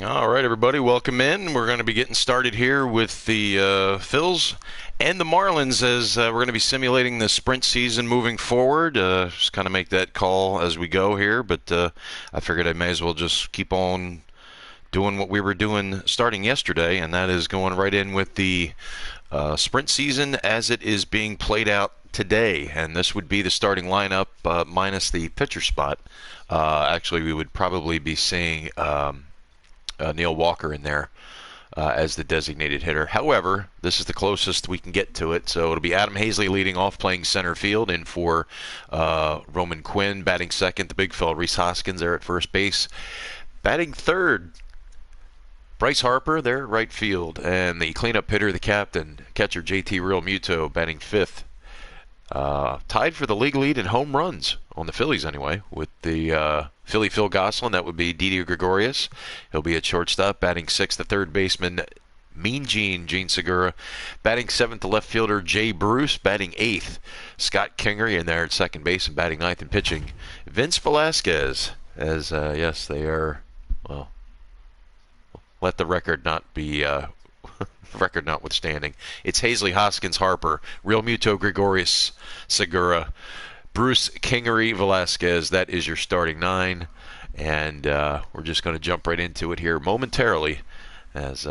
All right, everybody, welcome in. We're going to be getting started here with the Phils and the Marlins as we're going to be simulating the sprint season moving forward. Just kind of make that call as we go here, but I figured I may as well just keep on doing what we were doing starting yesterday, and that is going right in with the sprint season as it is being played out today. And this would be the starting lineup minus the pitcher spot. Actually, we would probably be seeing Neil Walker in there as the designated hitter. However, this is the closest we can get to it, so it'll be Adam Hazley leading off, playing center field, in for Roman Quinn. Batting second, the big fella Rhys Hoskins there at first base. Batting third, Bryce Harper there at right field, and the cleanup hitter, the captain, catcher JT Realmuto, batting fifth. Tied for the league lead in home runs on the Phillies anyway, with the Philly Phil Gosselin. That would be Didi Gregorius. He'll be at shortstop. Batting sixth, the third baseman Mean Gene Segura. Batting seventh, the left fielder Jay Bruce. Batting eighth, Scott Kingery in there at second base, and batting ninth and pitching Vince Velasquez. As yes, they are. Well, let the record not be. Record notwithstanding, it's Hazley, Hoskins, Harper, Realmuto, Gregorius, Segura, Bruce, Kingery, Velasquez. That is your starting nine, and we're just going to jump right into it here momentarily as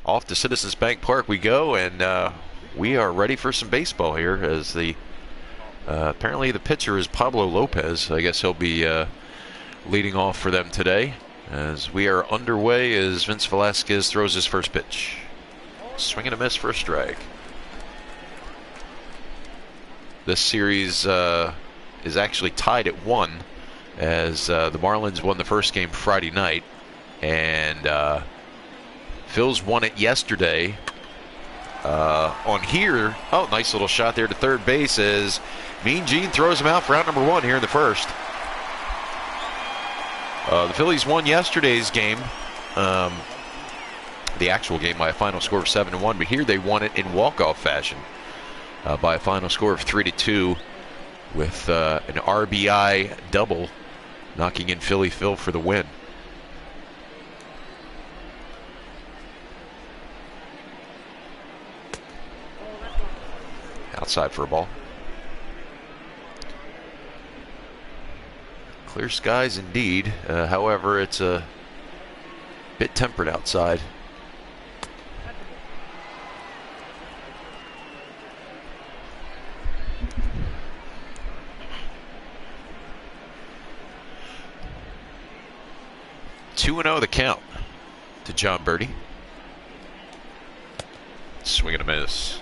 off to Citizens Bank Park we go, and we are ready for some baseball here as the apparently the pitcher is Pablo Lopez. I guess he'll be leading off for them today as we are underway as Vince Velasquez throws his first pitch. Swing and a miss for a strike. This series is actually tied at 1 as the Marlins won the first game Friday night, and Phils won it yesterday on here. Oh, nice little shot there to third base as Mean Gene throws him out for out number 1 here in the first. The Phillies won yesterday's game, the actual game, by a final score of 7-1, but here they won it in walk-off fashion by a final score of 3-2 with an RBI double knocking in Philly Phil for the win. Outside for a ball. Clear skies indeed. However, it's a bit tempered outside. Two 2-0 the count to John Birdie. Swing and a miss.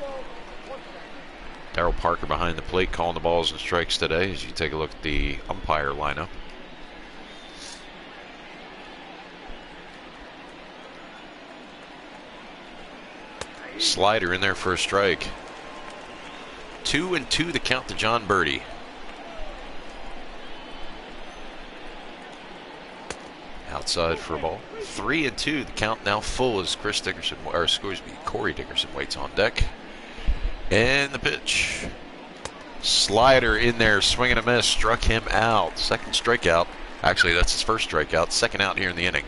Darryl Parker behind the plate calling the balls and strikes today as you take a look at the umpire lineup. Slider in there for a strike. 2-2 the count to John Birdie. Outside for a ball. 3-2 the count now full as Corey Dickerson waits on deck. And the pitch. Slider in there, swing and a miss, struck him out. Second strikeout. Actually, that's his first strikeout. Second out here in the inning.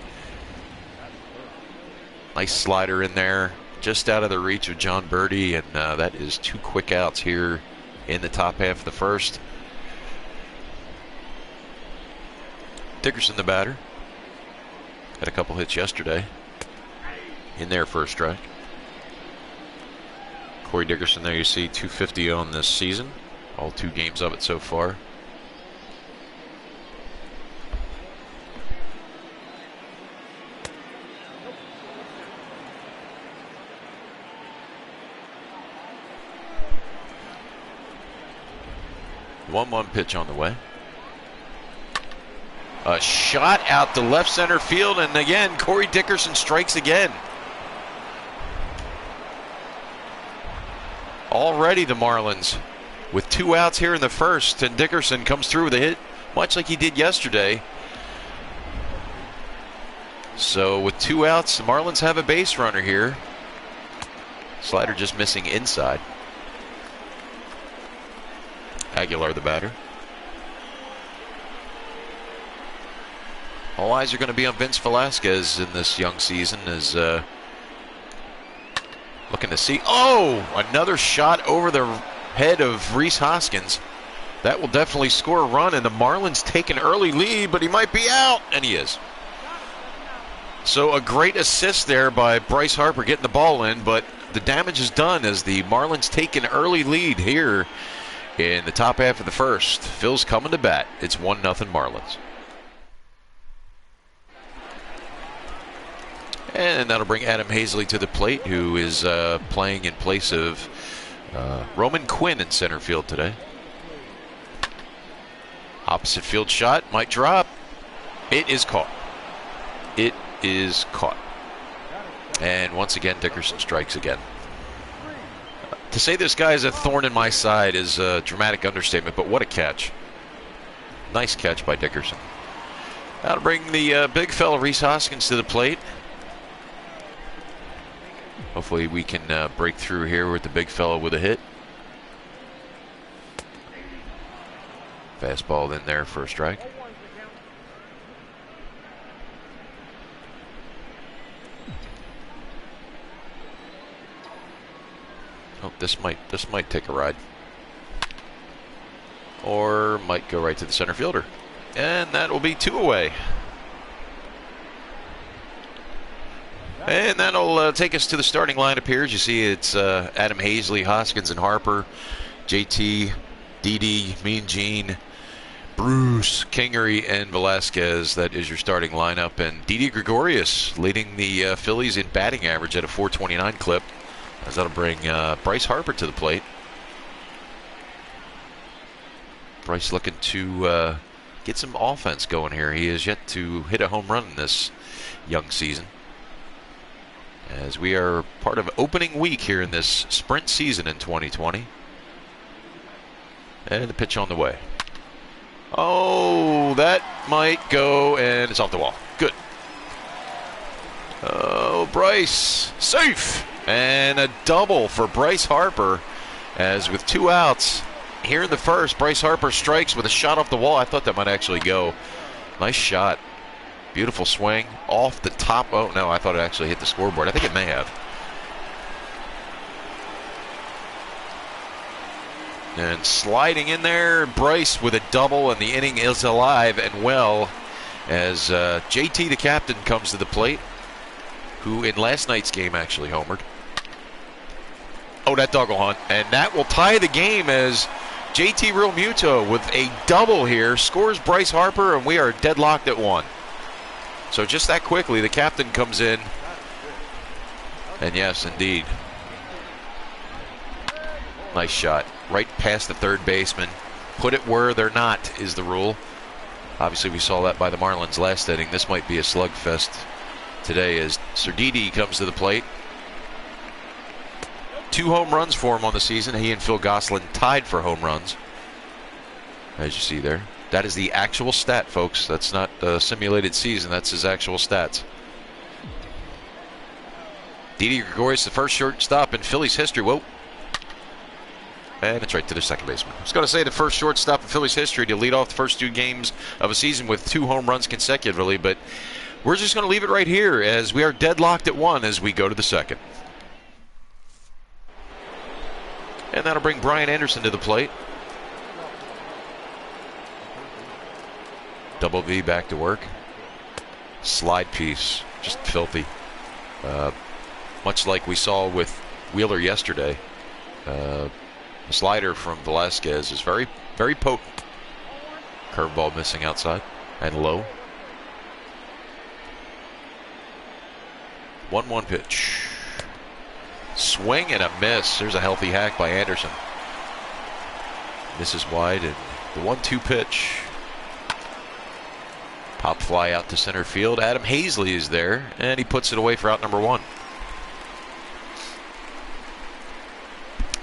Nice slider in there, just out of the reach of John Birdie, and that is 2 quick outs here in the top half of the first. Dickerson, the batter. Had a couple hits yesterday. In there for a strike. Corey Dickerson there, you see 250 on this season. All 2 games of it so far. The 1-1 pitch on the way. A shot out to left center field, and again, Corey Dickerson strikes again. Already the Marlins with 2 outs here in the first, and Dickerson comes through with a hit, much like he did yesterday. So with 2 outs, the Marlins have a base runner here. Slider just missing inside. Aguilar, the batter. All eyes are going to be on Vince Velasquez in this young season as looking to see. Oh, another shot over the head of Rhys Hoskins. That will definitely score a run, and the Marlins take an early lead, but he might be out, and he is. So a great assist there by Bryce Harper getting the ball in, but the damage is done as the Marlins take an early lead here in the top half of the first. Phil's coming to bat. It's 1-0 Marlins. And that'll bring Adam Hazley to the plate, who is playing in place of Roman Quinn in center field today. Opposite field shot, might drop. It is caught. It is caught. And once again, Dickerson strikes again. To say this guy is a thorn in my side is a dramatic understatement, but what a catch. Nice catch by Dickerson. That'll bring the big fella Rhys Hoskins to the plate. Hopefully we can break through here with the big fella with a hit. Fastball in there for a strike. Oh, this might take a ride. Or might go right to the center fielder. And that will be 2 away. And that'll take us to the starting lineup here. As you see, it's Adam Hazley, Hoskins, and Harper, JT, Didi, Mean Gene, Bruce, Kingery, and Velasquez. That is your starting lineup. And Didi Gregorius leading the Phillies in batting average at a .429 clip. As that'll bring Bryce Harper to the plate. Bryce looking to get some offense going here. He has yet to hit a home run in this young season, as we are part of opening week here in this sprint season in 2020. And the pitch on the way. Oh, that might go, and it's off the wall. Good. Oh, Bryce, safe. And a double for Bryce Harper, as with 2 outs here in the first, Bryce Harper strikes with a shot off the wall. I thought that might actually go. Nice shot. Beautiful swing off the top. Oh, no, I thought it actually hit the scoreboard. I think it may have. And sliding in there, Bryce with a double, and the inning is alive and well as JT, the captain, comes to the plate, who in last night's game actually homered. Oh, that dog will hunt. And that will tie the game as JT Realmuto with a double here scores Bryce Harper, and we are deadlocked at 1. So just that quickly, the captain comes in. And yes, indeed. Nice shot. Right past the third baseman. Put it where they're not is the rule. Obviously, we saw that by the Marlins last inning. This might be a slugfest today as Cervelli comes to the plate. 2 home runs for him on the season. He and Phil Gosselin tied for home runs, as you see there. That is the actual stat, folks. That's not a simulated season. That's his actual stats. Didi Gregorius, the first shortstop in Phillies history. Whoa. And it's right to the second baseman. I was going to say the first shortstop in Phillies history to lead off the first 2 games of a season with 2 home runs consecutively, but we're just going to leave it right here as we are deadlocked at 1 as we go to the second. And that'll bring Brian Anderson to the plate. Double V back to work. Slide piece, just filthy. Much like we saw with Wheeler yesterday. The slider from Velasquez is very, very potent. Curveball missing outside and low. 1-1 pitch. Swing and a miss. There's a healthy hack by Anderson. Misses wide, and the 1-2 pitch. Pop fly out to center field. Adam Hazley is there, and he puts it away for out number 1.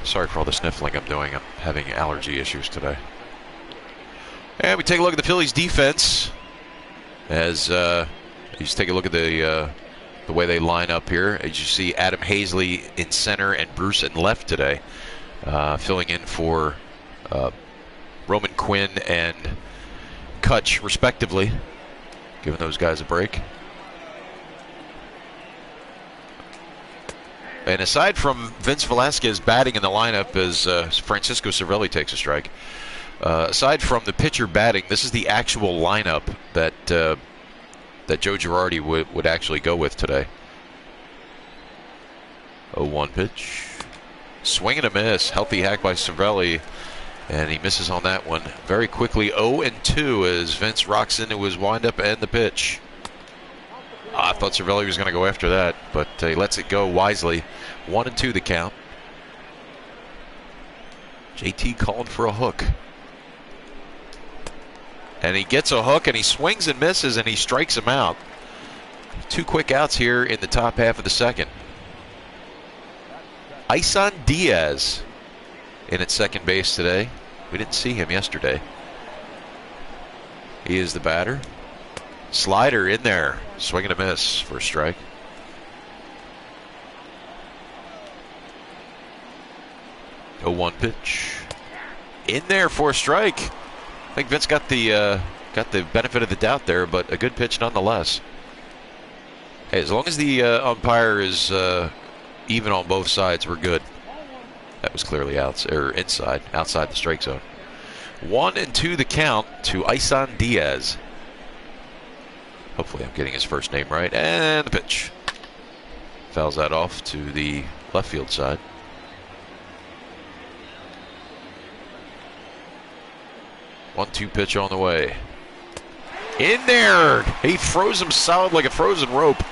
Sorry for all the sniffling I'm doing. I'm having allergy issues today. And we take a look at the Phillies defense as you just take a look at the way they line up here. As you see, Adam Hazley in center and Bruce in left today, filling in for Roman Quinn and Kutch, respectively. giving those guys a break. And aside from Vince Velasquez batting in the lineup as Francisco Cervelli takes a strike, aside from the pitcher batting, this is the actual lineup that that Joe Girardi would actually go with today. 0-1 pitch. Swing and a miss. Healthy hack by Cervelli. And he misses on that one very quickly. 0-2 as Vince rocks into his windup and the pitch. I thought Cervelli was going to go after that, but he lets it go wisely. 1-2 the count. JT called for a hook. And he gets a hook and he swings and misses and he strikes him out. 2 quick outs here in the top half of the second. Isan Diaz in at second base today. We didn't see him yesterday. He is the batter. Slider in there. Swing and a miss for a strike. A 1 pitch. In there for a strike. I think Vince got the benefit of the doubt there, but a good pitch nonetheless. Hey, as long as the umpire is even on both sides, we're good. That was clearly outside the strike zone. 1-2 the count to Isan Diaz. Hopefully I'm getting his first name right. And the pitch. Fouls that off to the left field side. One-two pitch on the way. In there! He froze him solid like a frozen rope.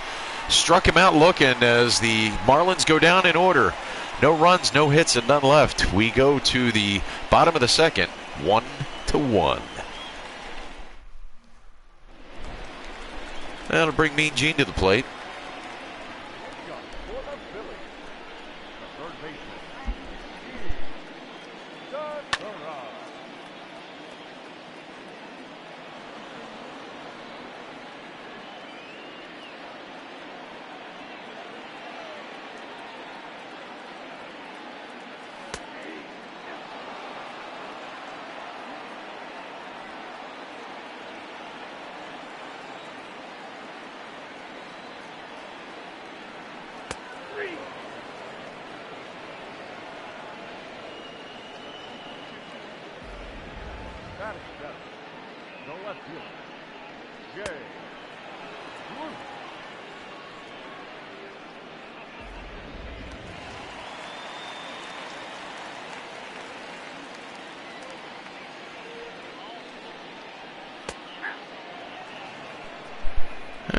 Struck him out looking as the Marlins go down in order. No runs, no hits, and none left. We go to the bottom of the second, 1-1. That'll bring Mean Gene to the plate.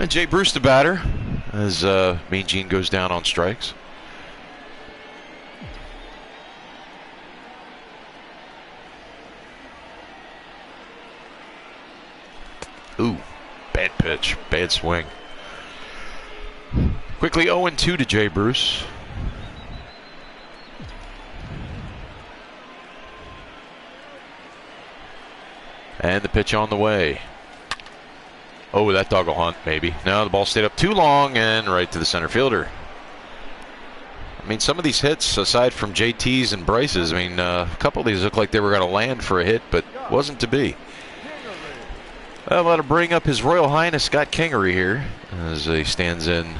Jay Bruce the batter as Mean Gene goes down on strikes. Ooh, bad pitch, bad swing. Quickly 0-2 to Jay Bruce. And the pitch on the way. Oh, that dog will hunt, maybe. No, the ball stayed up too long and right to the center fielder. I mean, some of these hits, aside from JT's and Bryce's, I mean, a couple of these look like they were going to land for a hit, but wasn't to be. Well, that'll bring up His Royal Highness Scott Kingery here as he stands in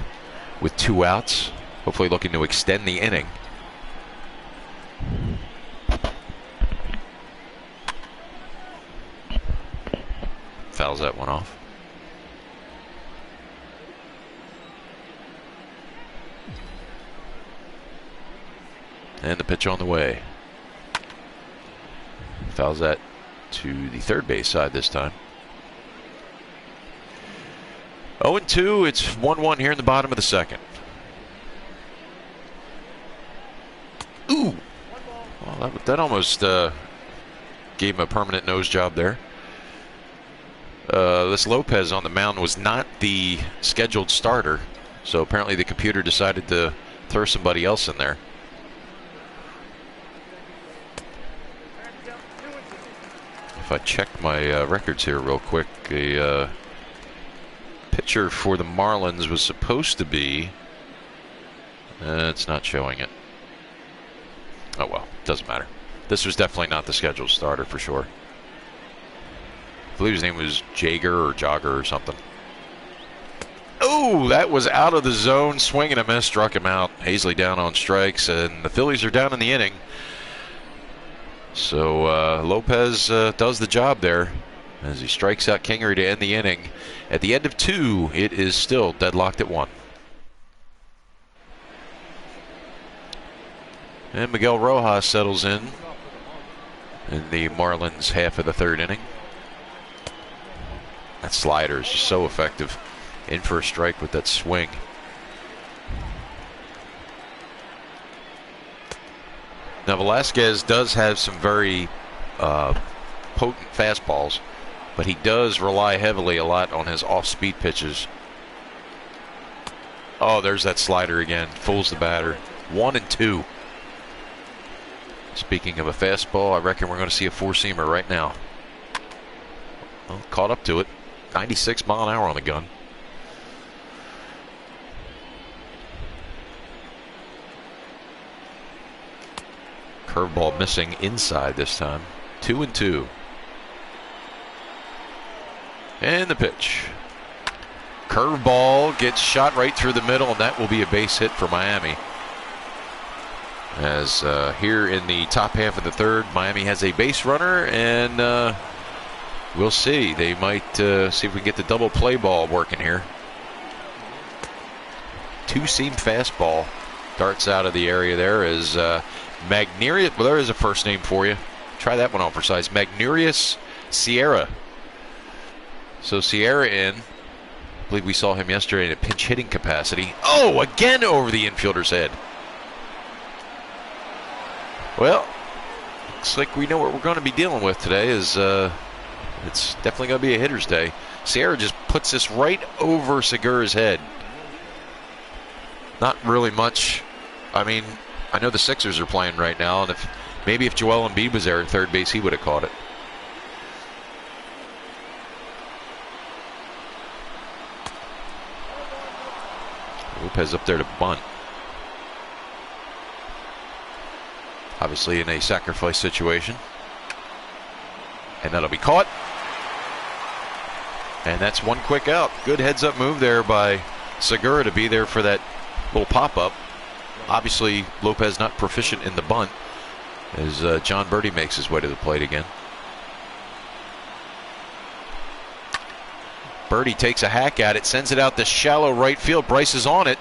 with 2 outs, hopefully looking to extend the inning. Fouls that one off. And the pitch on the way. Fouls that to the third base side this time. 0-2, it's 1-1 here in the bottom of the second. Ooh! Well, that almost gave him a permanent nose job there. This Lopez on the mound was not the scheduled starter, so apparently the computer decided to throw somebody else in there. If I check my records here real quick, a pitcher for the Marlins was supposed to be. It's not showing it. Oh well, doesn't matter. This was definitely not the scheduled starter for sure. I believe his name was Jager or Jogger or something. Oh, that was out of the zone. Swing and a miss, struck him out. Hazley down on strikes, and the Phillies are down in the inning. So Lopez does the job there as he strikes out Kingery to end the inning. At the end of 2, it is still deadlocked at 1. And Miguel Rojas settles in the Marlins half of the 3rd inning. That slider is just so effective. In for a strike with that swing. Now Velasquez does have some very potent fastballs, but he does rely heavily a lot on his off-speed pitches. Oh, there's that slider again. Fools the batter. 1 and 2. Speaking of a fastball, I reckon we're going to see a 4-seamer right now. Well, caught up to it. 96 mile an hour on the gun. Curveball missing inside this time. 2 and 2. And the pitch. Curveball gets shot right through the middle, and that will be a base hit for Miami. As here in the top half of the 3rd, Miami has a base runner, and we'll see. They might see if we can get the double play ball working here. 2-seam fastball darts out of the area there as Magnerius. Well, there is a first name for you. Try that one on for size. Magnerius Sierra. So Sierra in. I believe we saw him yesterday in a pinch hitting capacity. Oh, again over the infielder's head. Well, looks like we know what we're going to be dealing with today. Is it's definitely going to be a hitter's day. Sierra just puts this right over Segura's head. Not really much. I mean, I know the Sixers are playing right now, and maybe if Joel Embiid was there at third base, he would have caught it. Lopez up there to bunt. Obviously in a sacrifice situation. And that'll be caught. And that's one quick out. Good heads-up move there by Segura to be there for that little pop-up. Obviously, Lopez not proficient in the bunt as John Birdie makes his way to the plate again. Birdie takes a hack at it, sends it out to shallow right field. Bryce is on it,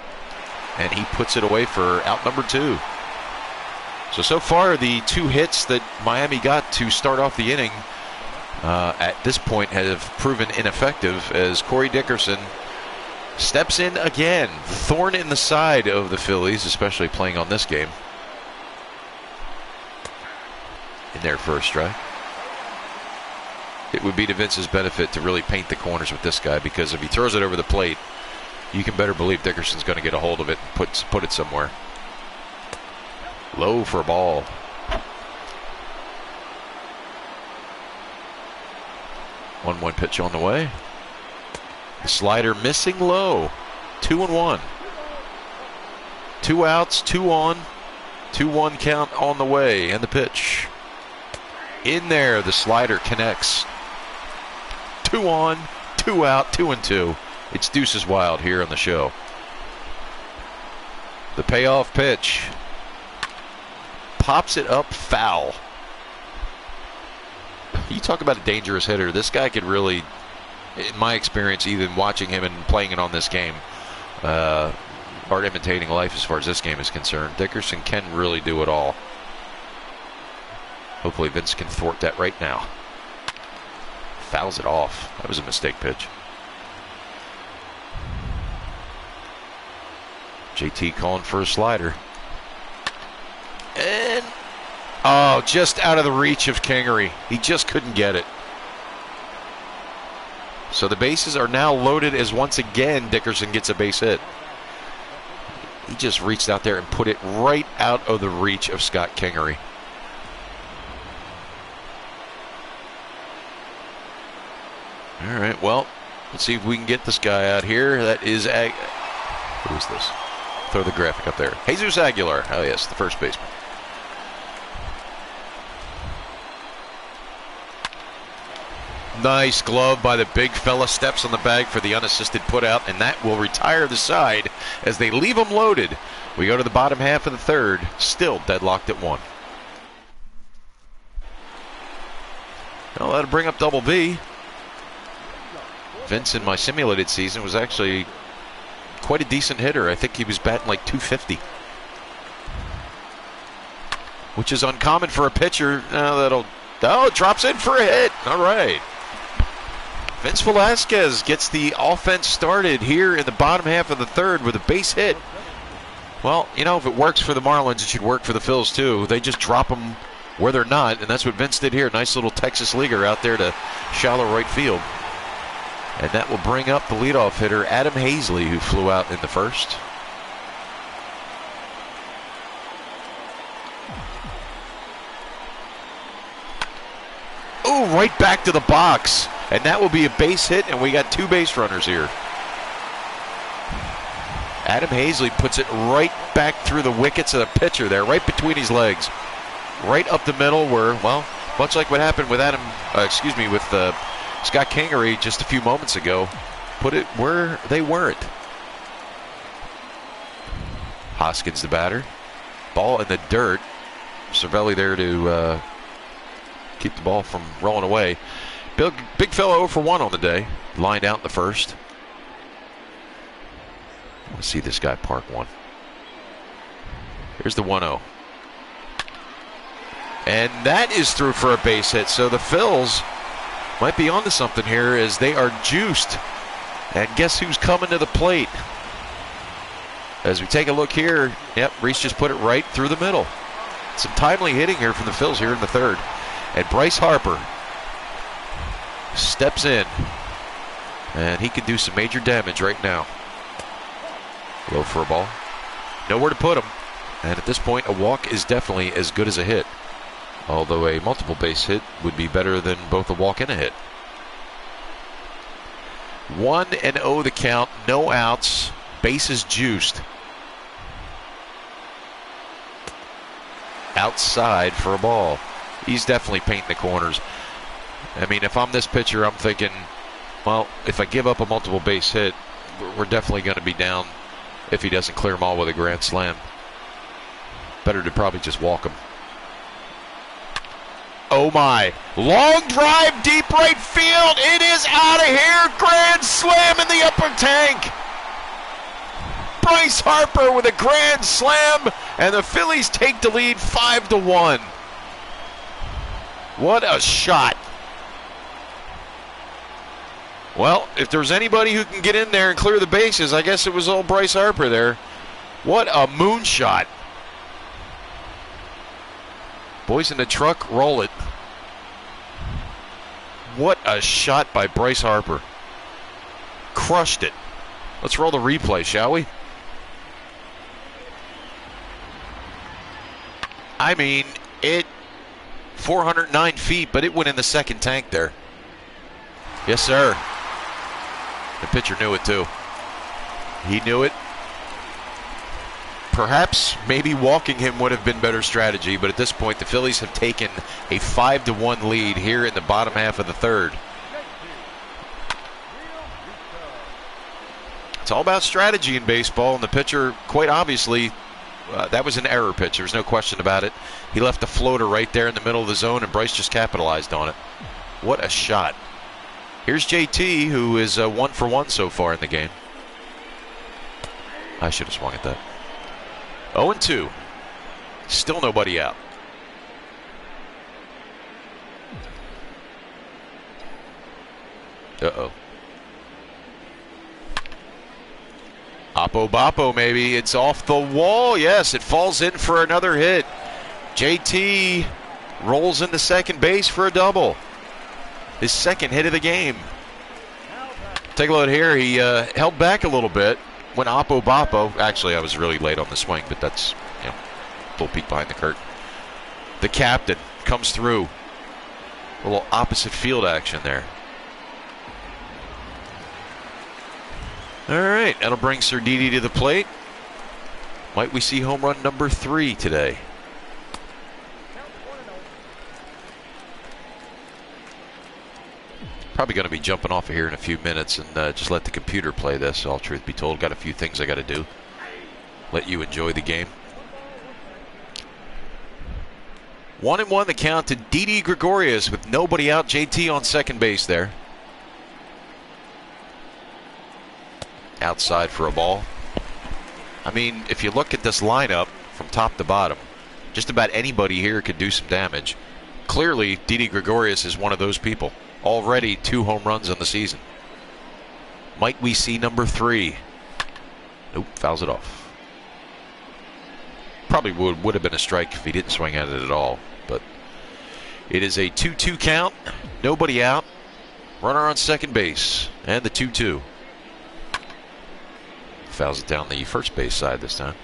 and he puts it away for out number 2. So far, the 2 hits that Miami got to start off the inning at this point have proven ineffective as Corey Dickerson steps in again. Thorn in the side of the Phillies, especially playing on this game. In their first strike. It would be to Vince's benefit to really paint the corners with this guy, because if he throws it over the plate, you can better believe Dickerson's going to get a hold of it and put it somewhere. Low for a ball. One pitch on the way. The slider missing low. 2-1. 2 outs, 2 on. 2-1 count on the way, and the pitch. In there, the slider connects. 2 on, 2 out, 2-2. It's Deuces Wild here on the show. The payoff pitch. Pops it up foul. You talk about a dangerous hitter. This guy could really, in my experience, even watching him and playing it on this game, or imitating life as far as this game is concerned, Dickerson can really do it all. Hopefully Vince can thwart that right now. Fouls it off. That was a mistake pitch. JT calling for a slider. And, oh, just out of the reach of Kingery. He just couldn't get it. So the bases are now loaded as once again Dickerson gets a base hit. He just reached out there and put it right out of the reach of Scott Kingery. All right, well, let's see if we can get this guy out here. That is who is this? Throw the graphic up there. Jesus Aguilar. Oh, yes, the first baseman. Nice glove by the big fella. Steps on the bag for the unassisted putout, and that will retire the side as they leave them loaded. We go to the bottom half of the third, still deadlocked at 1. Well, that'll bring up double B. Vince in my simulated season was actually quite a decent hitter. I think he was batting like 250. Which is uncommon for a pitcher. Oh, drops in for a hit. All right. Vince Velasquez gets the offense started here in the bottom half of the third with a base hit. Well, you know, if it works for the Marlins, it should work for the Phils too. They just drop them where they're not, and that's what Vince did here. Nice little Texas leaguer out there to shallow right field. And that will bring up the leadoff hitter, Adam Hazley, who flew out in the first. Ooh, right back to the box. And that will be a base hit, and we got 2 base runners here. Adam Hazley puts it right back through the wickets of the pitcher there, right between his legs. Right up the middle where, well, much like what happened with with Scott Kingery just a few moments ago, put it where they weren't. Hoskins the batter. Ball in the dirt. Cervelli there to keep the ball from rolling away. Big fellow 0 for 1 on the day. Lined out in the first. Let's see this guy park one. Here's the 1-0. And that is through for a base hit. So the Phils might be onto something here as they are juiced. And guess who's coming to the plate? As we take a look here, yep, Reese just put it right through the middle. Some timely hitting here from the Phils here in the third. And Bryce Harper steps in, and he can do some major damage right now. Low for a ball. Nowhere to put him. And at this point, a walk is definitely as good as a hit. Although a multiple base hit would be better than both a walk and a hit. 1-0 the count. No outs. Bases juiced. Outside for a ball. He's definitely painting the corners. I mean, if I'm this pitcher, I'm thinking, well, if I give up a multiple base hit, we're definitely going to be down if he doesn't clear them all with a grand slam. Better to probably just walk him. Oh my. Long drive, deep right field. It is out of here. Grand slam in the upper tank. Bryce Harper with a grand slam, and the Phillies take the lead 5-1. What a shot. Well, if there's anybody who can get in there and clear the bases, I guess it was old Bryce Harper there. What a moonshot. Boys in the truck, roll it. What a shot by Bryce Harper. Crushed it. Let's roll the replay, shall we? I mean, it 409 feet, but it went in the second tank there. Yes, sir. The pitcher knew it, too. He knew it. Perhaps maybe walking him would have been better strategy, but at this point the Phillies have taken a 5-1 lead here in the bottom half of the third. It's all about strategy in baseball, and the pitcher, quite obviously, that was an error pitch. There's no question about it. He left a floater right there in the middle of the zone, and Bryce just capitalized on it. What a shot. Here's JT, who is 1 for 1 so far in the game. I should have swung at that. 0-2. Still nobody out. Uh-oh. Oppo Boppo, maybe. It's off the wall. Yes, it falls in for another hit. JT rolls into second base for a double. His second hit of the game. Take a look here. He held back a little bit when Oppo Boppo. Actually, I was really late on the swing, but that's, you know, a little peek behind the curtain. The captain comes through. A little opposite field action there. All right, that'll bring Sardini to the plate. Might we see home run number 3 today? Probably going to be jumping off of here in a few minutes and just let the computer play this, all truth be told. Got a few things I got to do. Let you enjoy the game. 1-1 the count to Didi Gregorius with nobody out. JT on second base there. Outside for a ball. I mean, if you look at this lineup from top to bottom, just about anybody here could do some damage. Clearly, Didi Gregorius is one of those people. Already 2 home runs on the season. Might we see number 3? Nope, fouls it off. Probably would have been a strike if he didn't swing at it at all. But it is a 2-2 count. Nobody out. Runner on second base. And the 2-2. Fouls it down the first base side this time.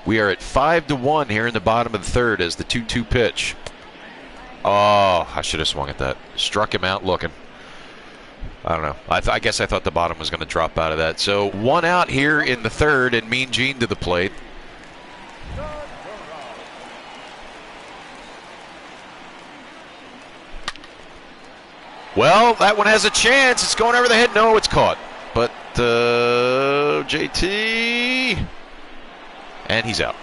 We are at 5-1 here in the bottom of the third as the 2-2 pitch. Oh, I should have swung at that. Struck him out looking. I don't know. I guess I thought the bottom was going to drop out of that. So 1 out here in the third and Mean Gene to the plate. Well, that one has a chance. It's going over the head. No, it's caught. But JT... And he's out.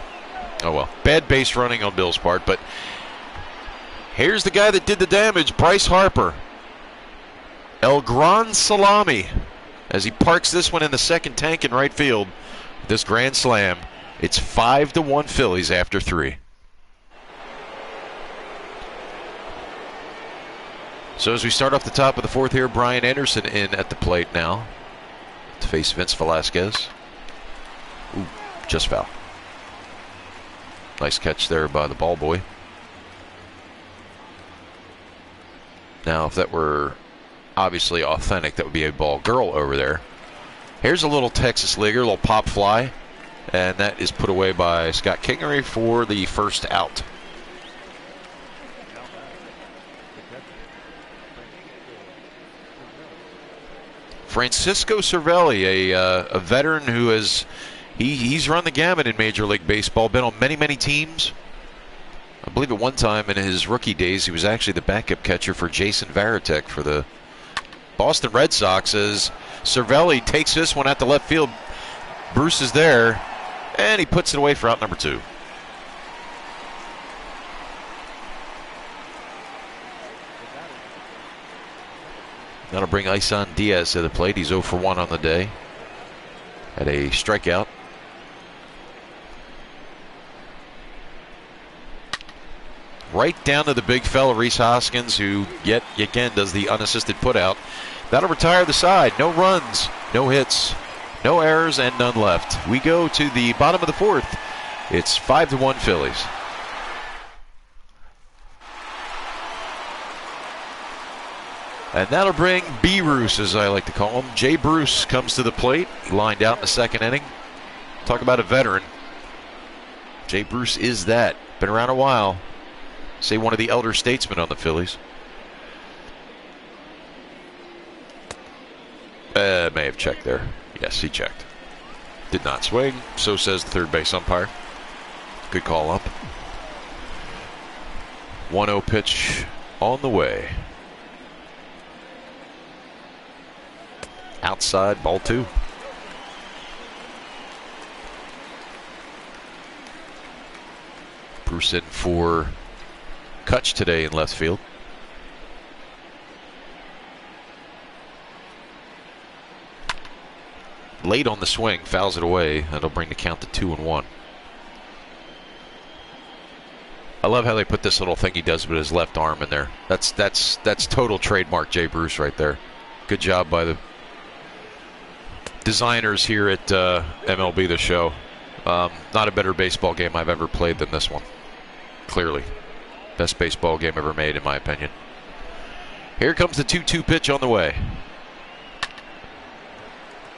Oh, well. Bad base running on Bill's part, but here's the guy that did the damage, Bryce Harper. El Gran Salami, as he parks this one in the second tank in right field. This grand slam. It's 5-1 Phillies after 3. So as we start off the top of the fourth here, Brian Anderson in at the plate now to face Vince Velasquez. Ooh, just foul. Nice catch there by the ball boy. Now, if that were obviously authentic, that would be a ball girl over there. Here's a little Texas leaguer, a little pop fly, and that is put away by Scott Kingery for the first out. Francisco Cervelli, a veteran who has he's run the gamut in Major League Baseball, been on many teams. I believe at one time in his rookie days he was actually the backup catcher for Jason Varitek for the Boston Red Sox. As Cervelli takes this one out to left field, Bruce is there, and he puts it away for out number 2. That'll bring Isan Diaz to the plate. He's 0 for 1 on the day. Had a strikeout. Right down to the big fella, Rhys Hoskins, who yet again does the unassisted putout. That'll retire the side. No runs, no hits, no errors, and none left. We go to the bottom of the fourth. It's 5-1 Phillies. And that'll bring B-Roos, as I like to call him. Jay Bruce comes to the plate. He lined out in the second inning. Talk about a veteran. Jay Bruce is that. Been around a while. Say one of the elder statesmen on the Phillies. May have checked there. Yes, he checked. Did not swing. So says the third base umpire. Good call up. 1-0 pitch on the way. Outside, ball 2. Bruce in for Kutch today in left field. Late on the swing, fouls it away. That'll bring the count to 2-1. I love how they put this little thing he does with his left arm in there. That's total trademark Jay Bruce right there. Good job by the designers here at MLB The Show. Not a better baseball game I've ever played than this one. Clearly. Best baseball game ever made, in my opinion. Here comes the 2-2 pitch on the way.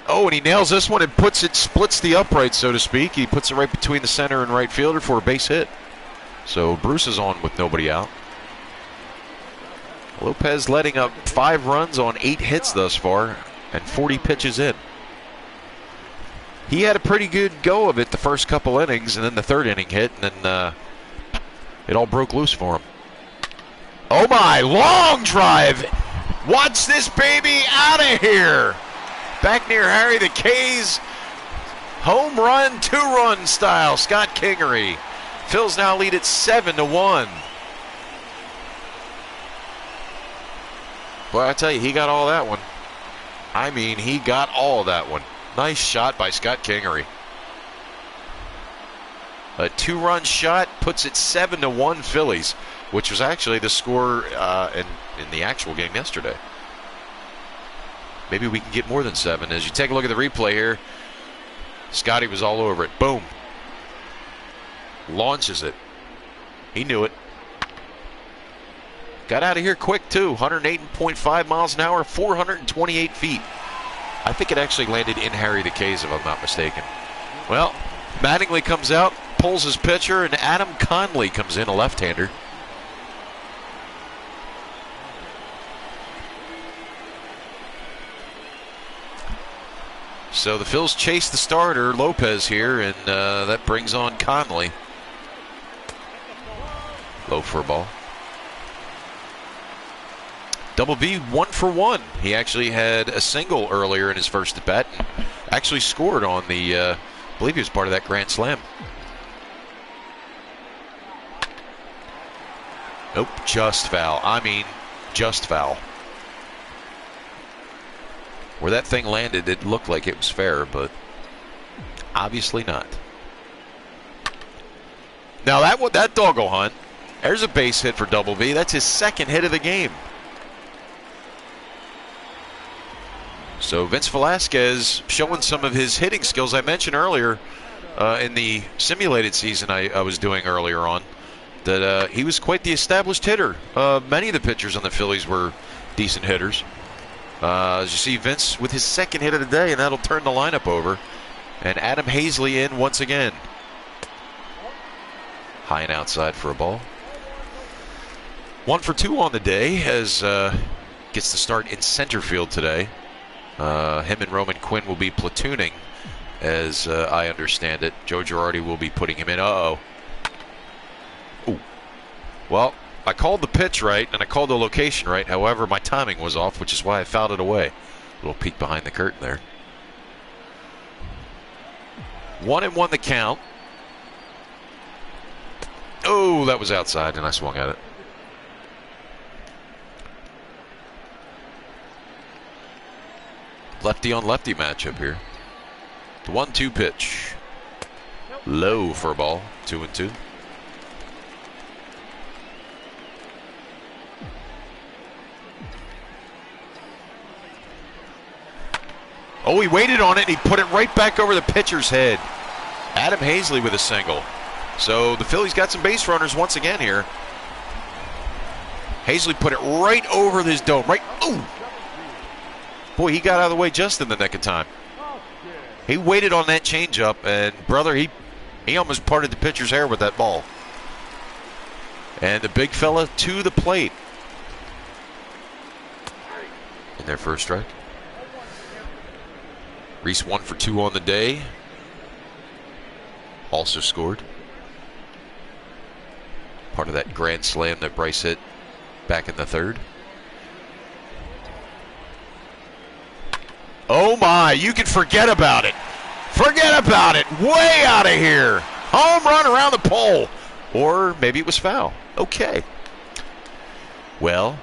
Oh, and he nails this one and splits the upright, so to speak. He puts it right between the center and right fielder for a base hit. So Bruce is on with nobody out. Lopez letting up 5 runs on 8 hits thus far and 40 pitches in. he had a pretty good go of it the first couple innings, and then the third inning hit, and then it all broke loose for him. Oh my, long drive. Watch this baby out of here. Back near Harry the K's. Home run, two-run style, Scott Kingery. Phils now lead at 7-1. Boy, I tell you, he got all that one. I mean, he got all that one. Nice shot by Scott Kingery. A two-run shot puts it 7-1 Phillies, which was actually the score in the actual game yesterday. Maybe we can get more than 7. As you take a look at the replay here, Scotty was all over it. Boom. Launches it. He knew it. Got out of here quick, too. 108.5 miles an hour, 428 feet. I think it actually landed in Harry the K's, if I'm not mistaken. Well, Mattingly comes out, pulls his pitcher, and Adam Conley comes in, a left-hander. So the Phils chase the starter, Lopez, here, and that brings on Conley. Low for a ball. Double B 1 for 1. He actually had a single earlier in his first at bat, and actually scored on the, I believe he was part of that grand slam. Nope, just foul. I mean, just foul. Where that thing landed, it looked like it was fair, but obviously not. Now that doggo hunt, there's a base hit for Double B. That's his second hit of the game. So Vince Velasquez showing some of his hitting skills. I mentioned earlier in the simulated season I was doing earlier on that he was quite the established hitter. Many of the pitchers on the Phillies were decent hitters. As you see, Vince with his second hit of the day, and that'll turn the lineup over. And Adam Hazley in once again. High and outside for a ball. 1 for 2 on the day as gets the start in center field today. Him and Roman Quinn will be platooning, as I understand it. Joe Girardi will be putting him in. Uh-oh. Ooh. Well, I called the pitch right, and I called the location right. However, my timing was off, which is why I fouled it away. A little peek behind the curtain there. 1-1 the count. Oh, that was outside, and I swung at it. Lefty on lefty matchup here. The 1-2 pitch. Low for a ball. 2-2. Oh, he waited on it, and he put it right back over the pitcher's head. Adam Hazley with a single. So the Phillies got some base runners once again here. Hazley put it right over his dome. Right. Ooh. Boy, he got out of the way just in the nick of time. He waited on that changeup, and brother, he almost parted the pitcher's hair with that ball. And the big fella to the plate in their first strike. Reese 1 for 2 on the day. Also scored. Part of that grand slam that Bryce hit back in the third. Oh my, you can forget about it. Forget about it. Way out of here. Home run around the pole. Or maybe it was foul. Okay. Well,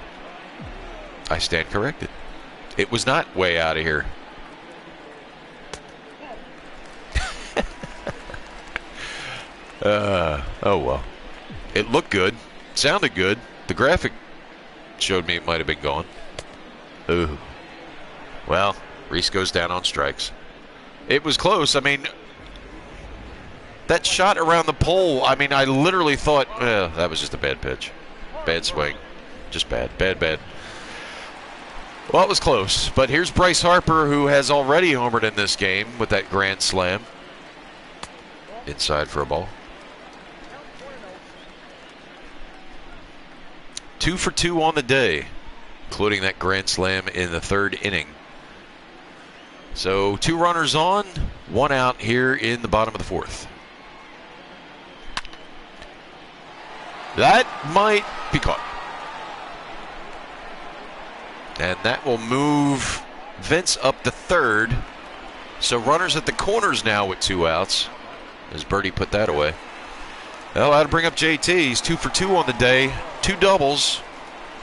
I stand corrected. It was not way out of here. Oh well. It looked good. Sounded good. The graphic showed me it might have been gone. Ooh. Well, Reese goes down on strikes. It was close. I mean, that shot around the pole, I mean, I literally thought, that was just a bad pitch. Bad swing. Just bad. Bad. Well, it was close. But here's Bryce Harper, who has already homered in this game with that grand slam. Inside for a ball. 2 for 2 on the day, including that grand slam in the third inning. So 2 runners on, 1 out here in the bottom of the 4th. That might be caught. And that will move Vince up to 3rd. So runners at the corners now with 2 outs. As Birdie put that away. Well, that'll bring up JT. He's 2 for 2 on the day. 2 doubles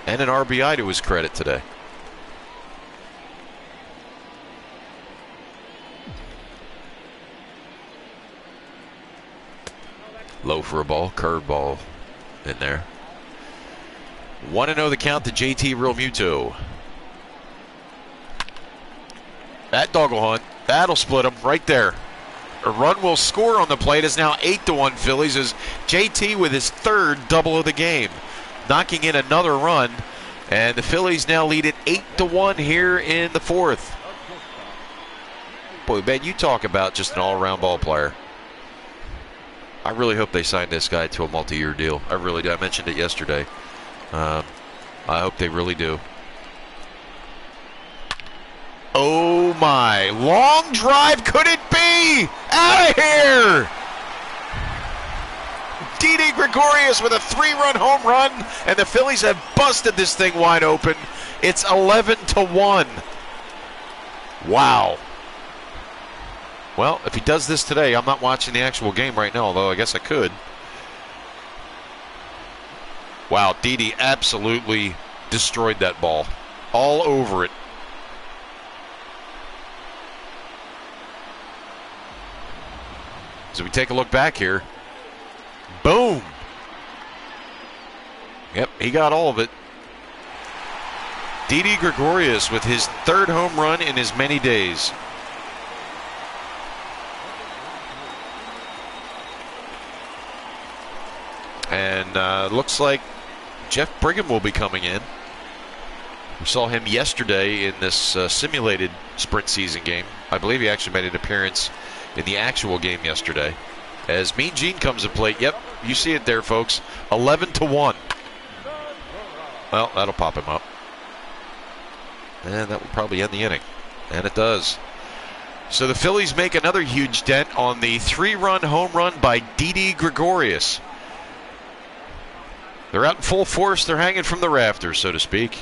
and an RBI to his credit today. Low for a ball. Curveball in there. 1-0 the count to JT Realmuto. That dog will hunt. That'll split them right there. A run will score on the plate. Is now 8-1 Phillies as JT with his 3rd double of the game, knocking in another run, and the Phillies now lead it 8-1 here in the 4th. Boy, Ben, you talk about just an all-around ball player. I really hope they sign this guy to a multi-year deal. I really do. I mentioned it yesterday. I hope they really do. Oh my, long drive, could it be? Out of here! Didi Gregorius with a 3-run home run, and the Phillies have busted this thing wide open. It's 11-1. Wow. Well, if he does this today, I'm not watching the actual game right now, although I guess I could. Wow, Didi absolutely destroyed that ball. All over it. So we take a look back here. Boom. Yep, he got all of it. Didi Gregorius with his 3rd home run in as many days. And looks like Jeff Brigham will be coming in. We saw him yesterday in this simulated sprint season game. I believe he actually made an appearance in the actual game yesterday. As Mean Gene comes to plate. Yep, you see it there, folks. 11-1. Well, that'll pop him up. And that will probably end the inning. And it does. So the Phillies make another huge dent on the 3-run home run by Didi Gregorius. They're out in full force. They're hanging from the rafters, so to speak.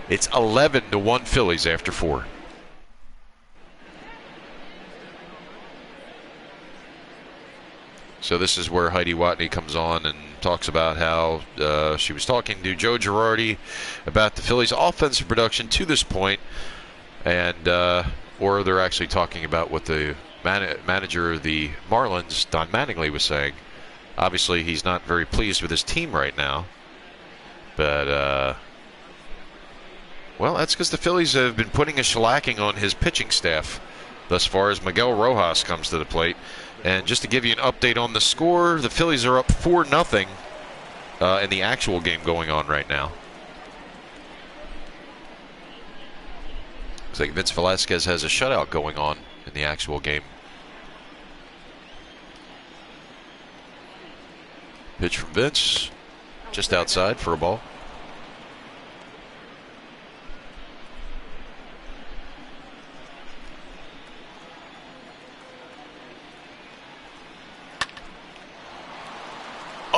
It's 11-1 Phillies after 4. So this is where Heidi Watney comes on and talks about how she was talking to Joe Girardi about the Phillies' offensive production to this point, and or they're actually talking about what the manager of the Marlins, Don Mattingly, was saying. Obviously, he's not very pleased with his team right now, but well, that's because the Phillies have been putting a shellacking on his pitching staff thus far as Miguel Rojas comes to the plate. And just to give you an update on the score, the Phillies are up 4-0 in the actual game going on right now. Looks like Vince Velasquez has a shutout going on in the actual game. Pitch from Vince, just outside for a ball.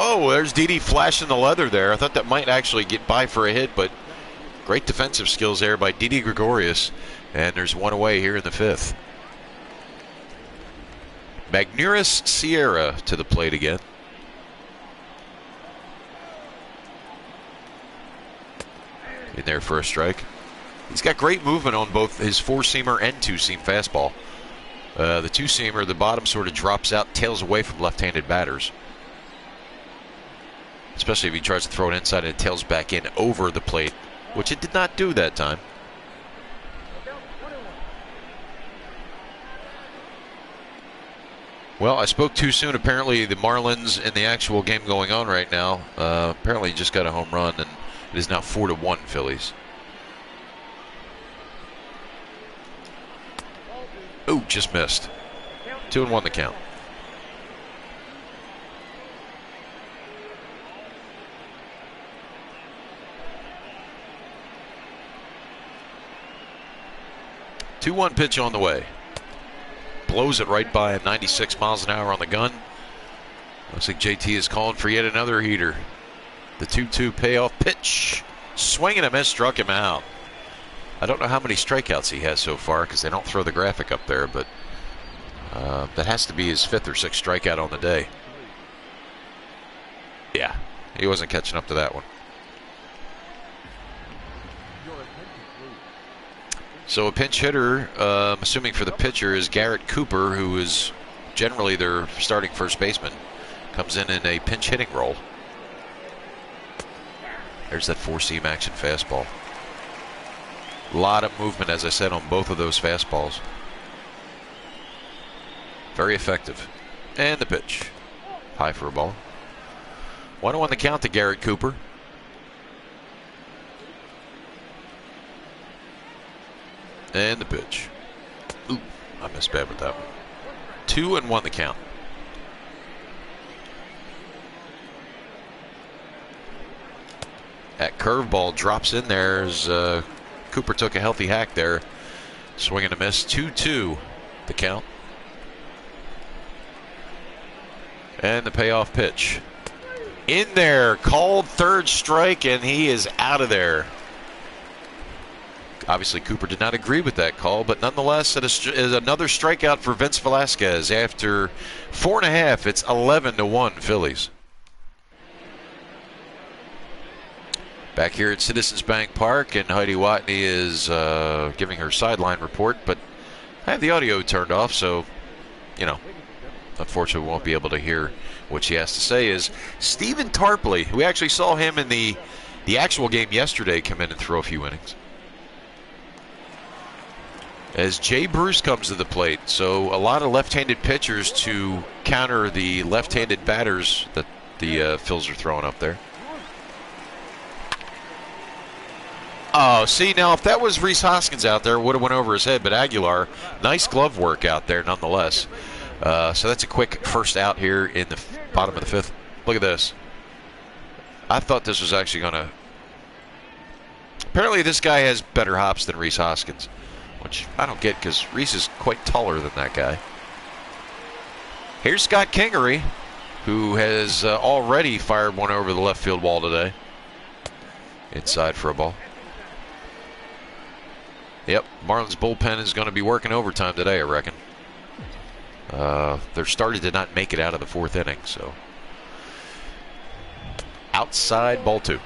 Oh, there's Didi flashing the leather there. I thought that might actually get by for a hit, but great defensive skills there by Didi Gregorius. And there's one away here in the 5th. Magneuris Sierra to the plate again. In there for a strike. He's got great movement on both his 4-seamer and 2-seam fastball. The 2-seamer, the bottom sort of drops out, tails away from left-handed batters. Especially if he tries to throw it inside and it tails back in over the plate, which it did not do that time. Well, I spoke too soon. Apparently the Marlins in the actual game going on right now, apparently just got a home run, and it is now 4-1 Phillies. Ooh, just missed. 2-1 the count. Two-one pitch on the way. blows it right by him. 96 miles an hour on the gun. Looks like JT is calling for yet another heater. The 2-2 payoff pitch. Swing and a miss, struck him out. I don't know how many strikeouts he has so far because they don't throw the graphic up there, but that has to be his 5th or 6th strikeout on the day. Yeah, he wasn't catching up to that one. So a pinch hitter, assuming for the pitcher, is Garrett Cooper, who is generally their starting first baseman. Comes in a pinch hitting role. There's that four-seam action fastball. A lot of movement, as I said, on both of those fastballs. Very effective. And the pitch. High for a ball. 1-1 the count to Garrett Cooper. And the pitch. Ooh, I missed bad with that one. 2-1 the count. That curveball drops in there as Cooper took a healthy hack there. Swing and a miss. 2-2 the count. And the payoff pitch. In there. Called third strike, and he is out of there. Obviously, Cooper did not agree with that call, but nonetheless, it is another strikeout for Vince Velasquez. After 4.5, it's 11-1 Phillies. Back here at Citizens Bank Park, and Heidi Watney is giving her sideline report, but I have the audio turned off, so, you know, unfortunately we won't be able to hear what she has to say. Is Stephen Tarpley, we actually saw him in the actual game yesterday, come in and throw a few innings. As Jay Bruce comes to the plate, so a lot of left-handed pitchers to counter the left-handed batters that the Phils are throwing up there. Oh, see, now if that was Rhys Hoskins out there, it would have went over his head, but Aguilar, nice glove work out there nonetheless. So that's a quick first out here in the bottom of the 5th. Look at this. I thought this was actually going to... Apparently this guy has better hops than Rhys Hoskins, which I don't get because Rhys is quite taller than that guy. Here's Scott Kingery, who has already fired one over the left field wall today. Inside for a ball. Yep, Marlins bullpen is going to be working overtime today, I reckon. Their starter did not make it out of the 4th inning, so. Outside, ball 2.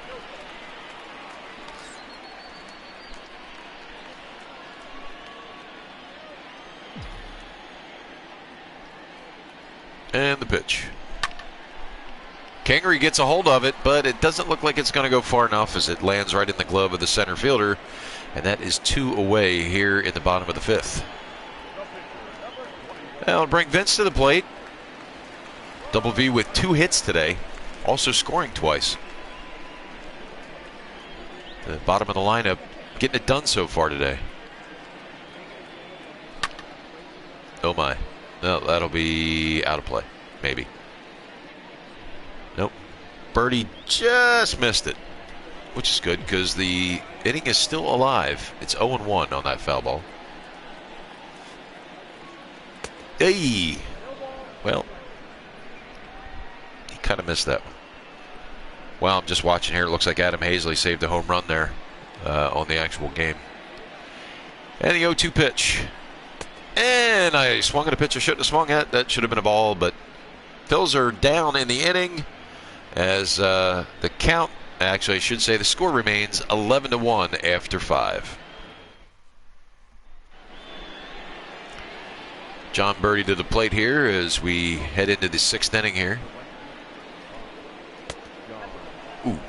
And the pitch. Kingery gets a hold of it, but it doesn't look like it's going to go far enough as it lands right in the glove of the center fielder. And that is 2 away here in the bottom of the 5th. That'll bring Vince to the plate. Double V with 2 hits today, also scoring twice. The bottom of the lineup getting it done so far today. Oh my. No, that'll be out of play. Maybe. Nope. Birdie just missed it, which is good because the inning is still alive. It's 0-1 on that foul ball. Hey! Well, he kind of missed that one. Well, I'm just watching here. It looks like Adam Hazley saved a home run there on the actual game. And the 0-2 pitch. And I swung at a pitch I shouldn't have swung at. That should have been a ball, but Phils are down in the inning as the count, actually I should say the score remains 11-1 after 5. John Birdie to the plate here as we head into the 6th inning here. Ooh.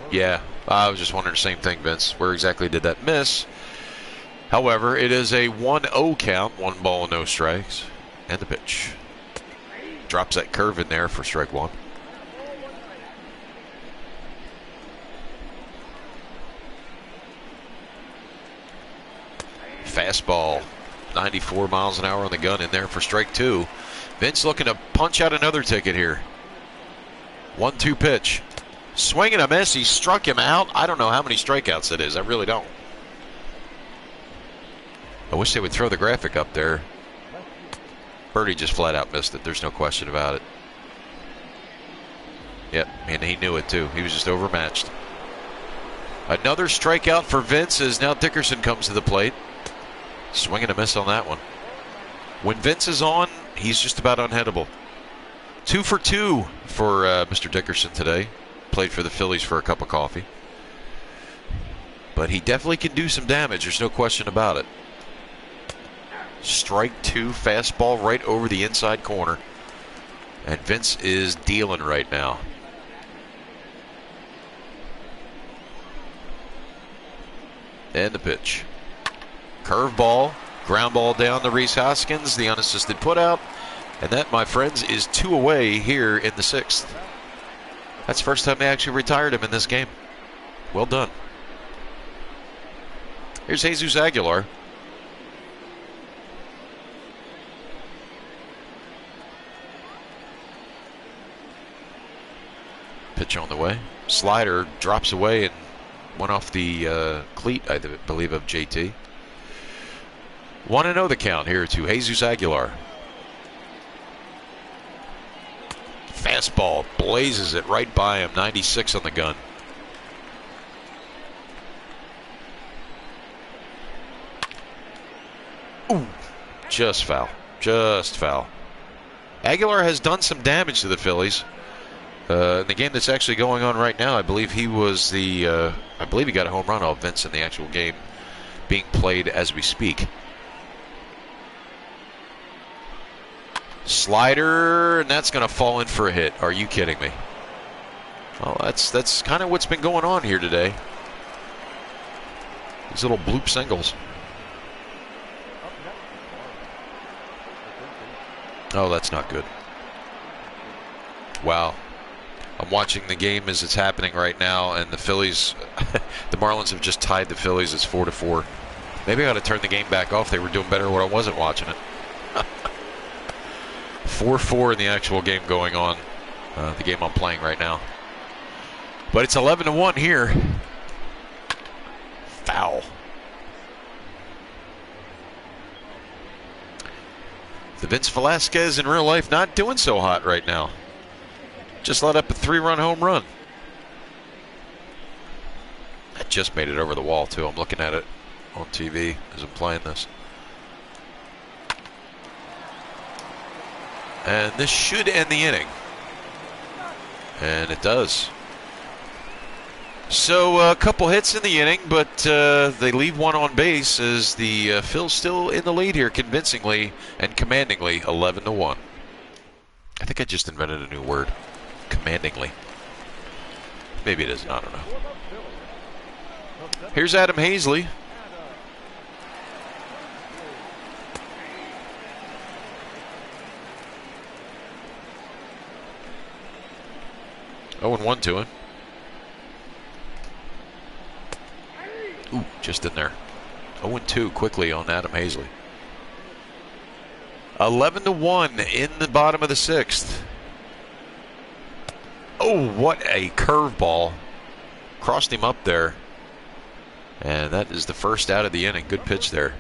Yeah, I was just wondering the same thing, Vince. Where exactly did that miss? However, it is a 1-0 count, 1 ball, no strikes. And the pitch. Drops that curve in there for strike 1. Fastball, 94 miles an hour on the gun in there for strike 2. Vince looking to punch out another ticket here. 1-2 pitch. Swing and a miss. He struck him out. I don't know how many strikeouts it is. I really don't. I wish they would throw the graphic up there. Birdie just flat out missed it. There's no question about it. Yep, and he knew it too. He was just overmatched. Another strikeout for Vince as now Dickerson comes to the plate. Swing and a miss on that one. When Vince is on, he's just about unhittable. 2 for 2 for Mr. Dickerson today. Played for the Phillies for a cup of coffee. But he definitely can do some damage. There's no question about it. Strike 2, fastball right over the inside corner. And Vince is dealing right now. And the pitch. Curveball, ground ball down to Rhys Hoskins, the unassisted putout. And that, my friends, is 2 away here in the 6th. That's the first time they actually retired him in this game. Well done. Here's Jesus Aguilar. Pitch on the way. Slider drops away and went off the cleat, I believe, of JT. 1-0 the count here to Jesus Aguilar. Fastball blazes it right by him. 96 on the gun. Ooh, just foul. Just foul. Aguilar has done some damage to the Phillies. In the game that's actually going on right now, I believe he was the. I believe he got a home run off Vince in the actual game being played as we speak. Slider, and that's going to fall in for a hit. Are you kidding me? Well, that's kind of what's been going on here today. These little bloop singles. Oh, that's not good. Wow. I'm watching the game as it's happening right now, and the Phillies, the Marlins have just tied the Phillies. It's 4-4. Maybe I ought to turn the game back off. They were doing better when I wasn't watching it. 4-4 in the actual game going on, the game I'm playing right now. But it's 11-1 here. Foul. The Vince Velasquez in real life not doing so hot right now. Just let up a 3-run home run. That just made it over the wall, too. I'm looking at it on TV as I'm playing this. And this should end the inning. And it does. So a couple hits in the inning, but they leave one on base as the Phils still in the lead here convincingly and commandingly, 11-1. I think I just invented a new word. Commandingly. Maybe it isn't. I don't know. Here's Adam Hazley. Oh, and 1 to him. Ooh, just in there. 0-2 quickly on Adam Hazley. 11-1 in the bottom of the 6th. Oh, what a curveball. Crossed him up there. And that is the first out of the inning. Good pitch there.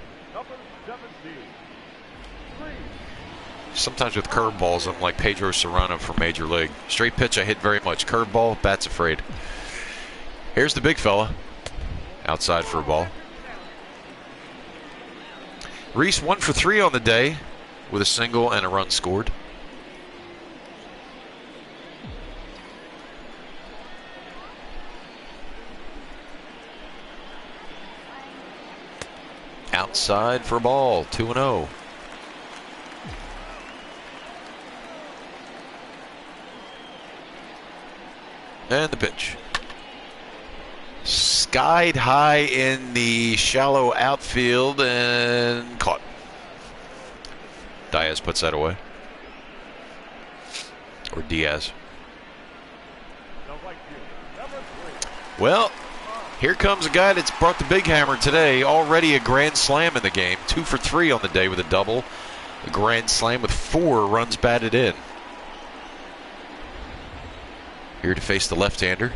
Sometimes with curveballs, I'm like Pedro Serrano from Major League. Straight pitch I hit very much. Curveball, bat's afraid. Here's the big fella. Outside for a ball. Rhys 1 for 3 on the day with a single and a run scored. Outside for a ball, 2-0. And the pitch. Skied high in the shallow outfield and caught. Diaz puts that away. Or Diaz. Well, here comes a guy that's brought the big hammer today. Already a grand slam in the game. 2 for 3 on the day with a double. A grand slam with 4 runs batted in. Here to face the left-hander.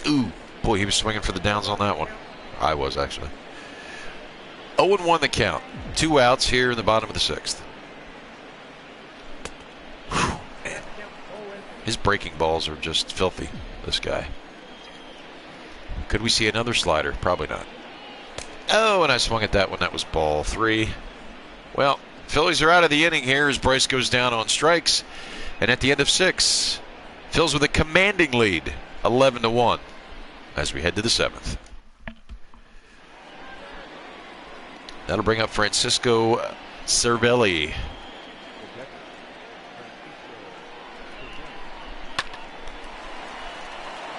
Ooh, boy, he was swinging for the downs on that one. I was, actually. 0-1 the count. 2 outs here in the bottom of the 6th. Whew, man. His breaking balls are just filthy, this guy. Could we see another slider? Probably not. Oh, and I swung at that one. That was ball 3. Well, Phillies are out of the inning here as Bryce goes down on strikes. And at the end of 6, Phillies with a commanding lead, 11-1, as we head to the 7th. That'll bring up Francisco Cervelli.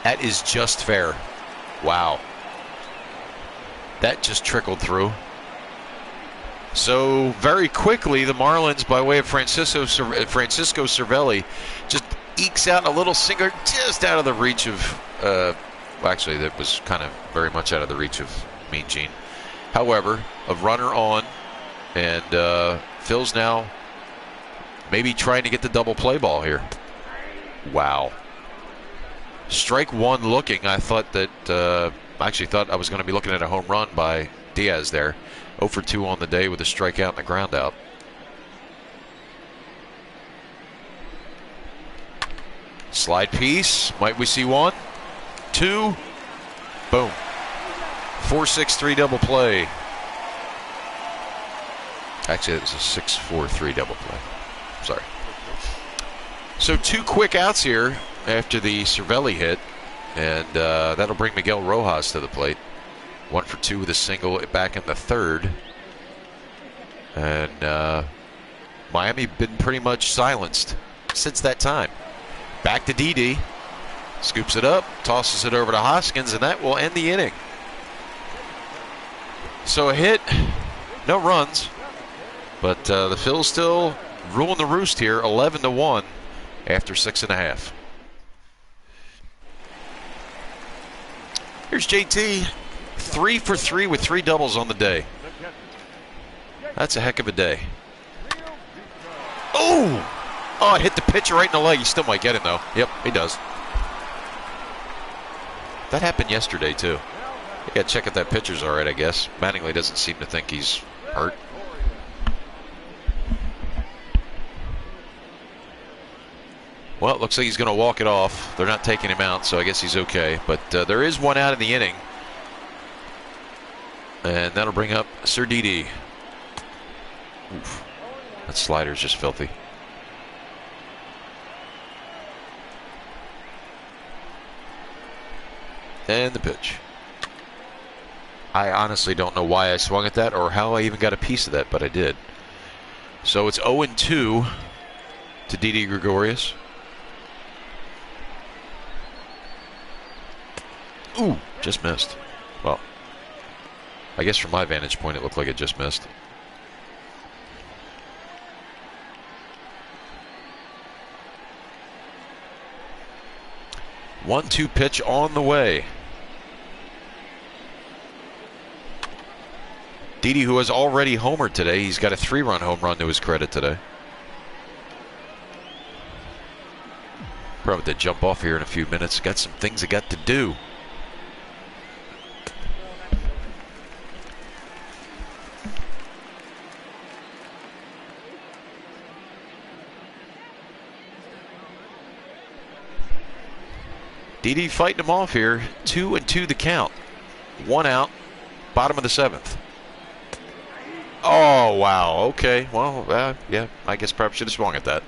That is just fair. Wow. That just trickled through. So very quickly, the Marlins, by way of Francisco Cervelli, just ekes out a little single just out of the reach of, well, actually, that was kind of very much out of the reach of Mean Gene. However, a runner on, and Phil's now maybe trying to get the double play ball here. Wow. Strike 1 looking. I thought that, I actually thought I was going to be looking at a home run by Diaz there. 0 for 2 on the day with a strikeout and a ground out. Slide piece. Might we see 1, 2? Boom. 4-6-3 double play. Actually, it was a 6-4-3 double play. Sorry. So 2 quick outs here after the Cervelli hit, and that'll bring Miguel Rojas to the plate. 1 for 2 with a single back in the 3rd. And Miami been pretty much silenced since that time. Back to Didi. Scoops it up, tosses it over to Hoskins, and that will end the inning. So a hit, no runs, but the Phils still ruling the roost here, 11-1 after 6.5. Here's JT, 3 for 3 with 3 doubles on the day. That's a heck of a day. Oh! Oh, it hit the pitcher right in the leg. He still might get him, though. Yep, he does. That happened yesterday, too. You got to check if that pitcher's all right, I guess. Mattingly doesn't seem to think he's hurt. Well, it looks like he's going to walk it off. They're not taking him out, so I guess he's okay. But there is 1 out in the inning. And that'll bring up Sir Didi. Oof. That slider's just filthy. And the pitch. I honestly don't know why I swung at that or how I even got a piece of that, but I did. So it's 0-2 to Didi Gregorius. Ooh, just missed. Well, I guess from my vantage point, it looked like it just missed. One-two pitch on the way. Didi, who has already homered today, he's got a 3-run home run to his credit today. Probably to jump off here in a few minutes. Got some things I got to do. Didi fighting him off here. 2-2 the count. 1 out. Bottom of the 7th. Oh, wow. Okay. Well, yeah, I guess perhaps should have swung at that.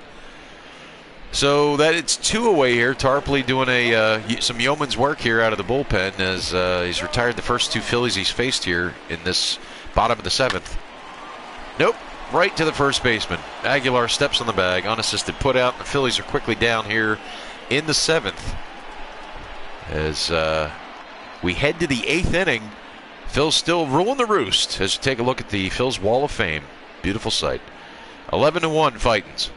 So that it's 2 away here. Tarpley doing some yeoman's work here out of the bullpen as he's retired the first 2 Phillies he's faced here in this bottom of the 7th. Nope. Right to the first baseman. Aguilar steps on the bag. Unassisted put out. The Phillies are quickly down here in the 7th. As we head to the 8th inning, Phil's still ruling the roost as you take a look at the Phil's Wall of Fame. Beautiful sight. 11-1 Fightins.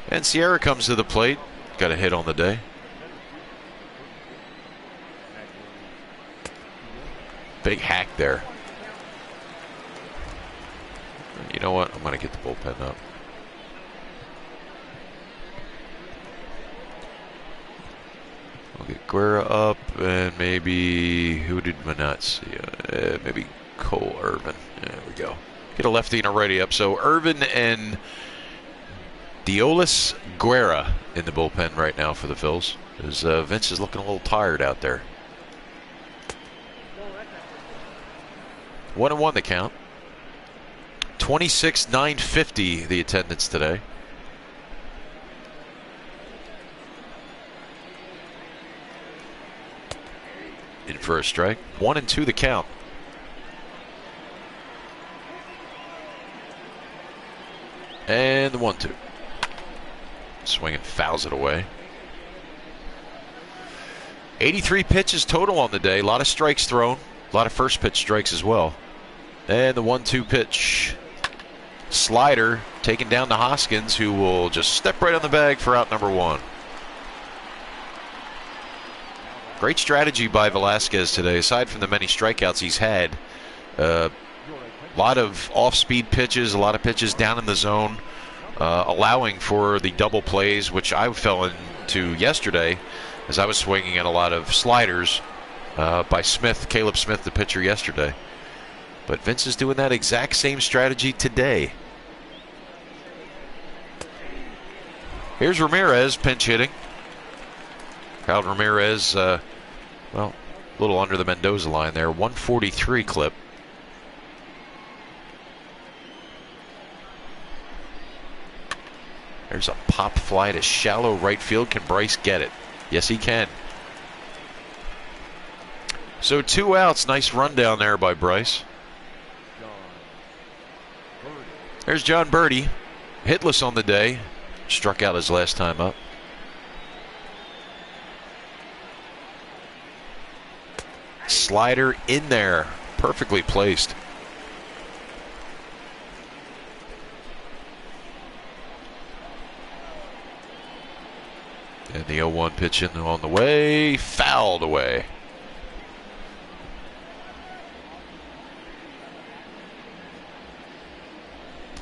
And Sierra comes to the plate. Got a hit on the day. Big hack there. You know what? I'm going to get the bullpen up. We'll get Guerra up. and maybe, who did we not see? Maybe Cole Irvin. There we go. Get a lefty and a righty up. So Irvin and Diolis Guerra in the bullpen right now for the Phils. As Vince is looking a little tired out there. 1-1 the count. 26,950 the attendance today. In for a strike. 1-2 the count. And the 1-2. Swinging, fouls it away. 83 pitches total on the day. A lot of strikes thrown. A lot of first pitch strikes as well. And the 1-2 pitch. Slider taken down to Hoskins, who will just step right on the bag for out number 1. Great strategy by Velasquez today. Aside from the many strikeouts he's had, a lot of off-speed pitches, a lot of pitches down in the zone, allowing for the double plays, which I fell into yesterday as I was swinging at a lot of sliders by Smith, Caleb Smith, the pitcher yesterday. But Vince is doing that exact same strategy today. Here's Ramirez pinch hitting. Kyle Ramirez, well, a little under the Mendoza line there. 143 clip. There's a pop fly to shallow right field. Can Bryce get it? Yes, he can. So 2 outs. Nice run down there by Bryce. There's John Birdie. Hitless on the day. Struck out his last time up. Slider in there. Perfectly placed. And the 0-1 pitch in on the way. Fouled away.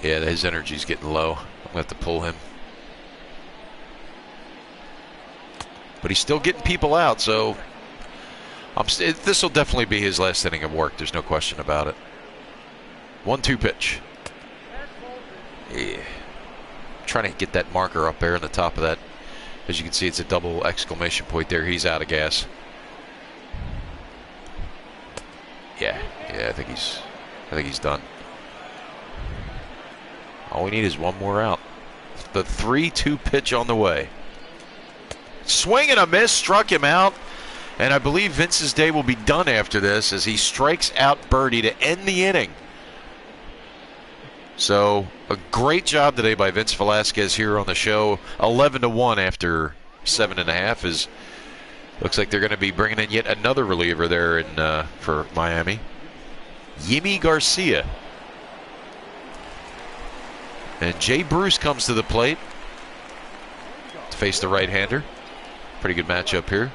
Yeah, his energy's getting low. I'm going to have to pull him. But he's still getting people out, so this will definitely be his last inning of work. There's no question about it. 1-2 pitch. Yeah. Trying to get that marker up there on the top of that. As you can see, it's a double exclamation point there. He's out of gas. Yeah, I think he's done. All we need is one more out. The 3-2 pitch on the way. Swing and a miss, struck him out. And I believe Vince's day will be done after this as he strikes out Birdie to end the inning. So a great job today by Vince Velasquez here on the show. 11-1 after 7.5 is. Looks like they're going to be bringing in yet another reliever there in for Miami. Yimi Garcia. And Jay Bruce comes to the plate to face the right-hander. Pretty good matchup here.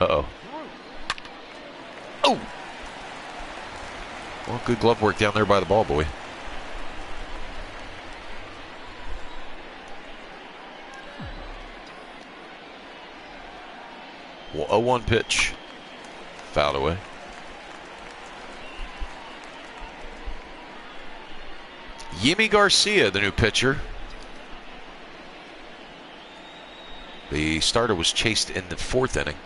Uh-oh. Oh! Well, good glove work down there by the ball boy. Well, 0-1 pitch. Fouled away. Yimi Garcia, the new pitcher. The starter was chased in the 4th inning.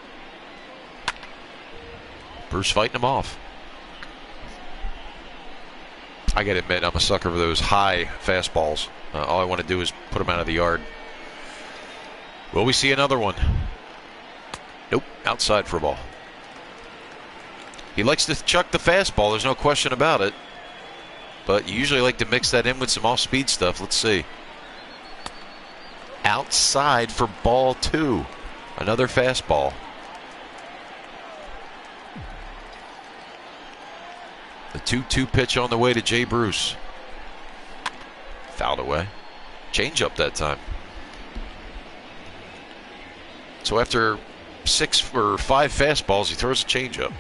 Bruce fighting him off. I gotta admit, I'm a sucker for those high fastballs. All I want to do is put them out of the yard. Will we see another one? Nope, outside for a ball. He likes to chuck the fastball, there's no question about it. But you usually like to mix that in with some off-speed stuff. Let's see. Outside for ball 2. Another fastball. The 2-2 pitch on the way to Jay Bruce. Fouled away. Change-up that time. So after 6 or 5 fastballs, he throws a change-up.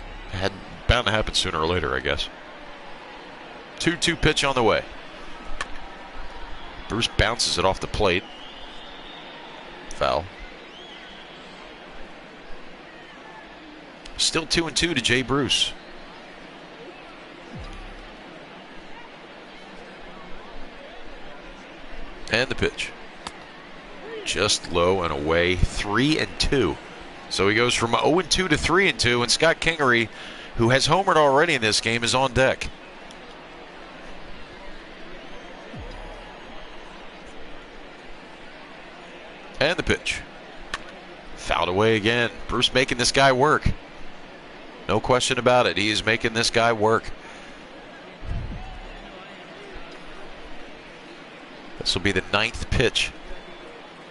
Bound to happen sooner or later, I guess. 2-2 pitch on the way. Bruce bounces it off the plate. Foul. Still 2-2 to Jay Bruce. And the pitch. Just low and away, 3-2. So he goes from 0-2 to 3-2, and Scott Kingery, who has homered already in this game, is on deck. And the pitch. Fouled away again. Bruce making this guy work. No question about it. He is making this guy work. This will be the 9th pitch.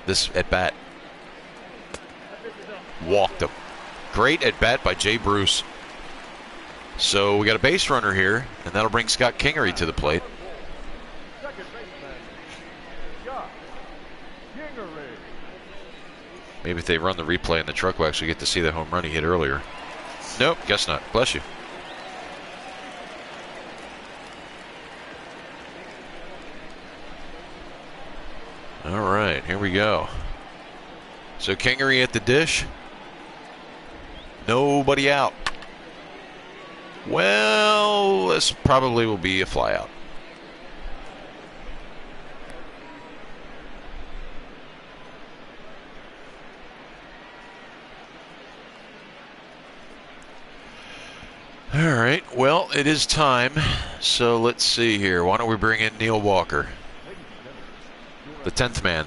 This at bat. Walked him. Great at bat by Jay Bruce. So we got a base runner here, and that'll bring Scott Kingery to the plate. Maybe if they run the replay in the truck, we'll actually get to see the home run he hit earlier. Nope, guess not. Bless you. All right, here we go. So Kingery at the dish. Nobody out. Well, this probably will be a flyout. All right, well, it is time. So let's see here. Why don't we bring in Neil Walker, the 10th man.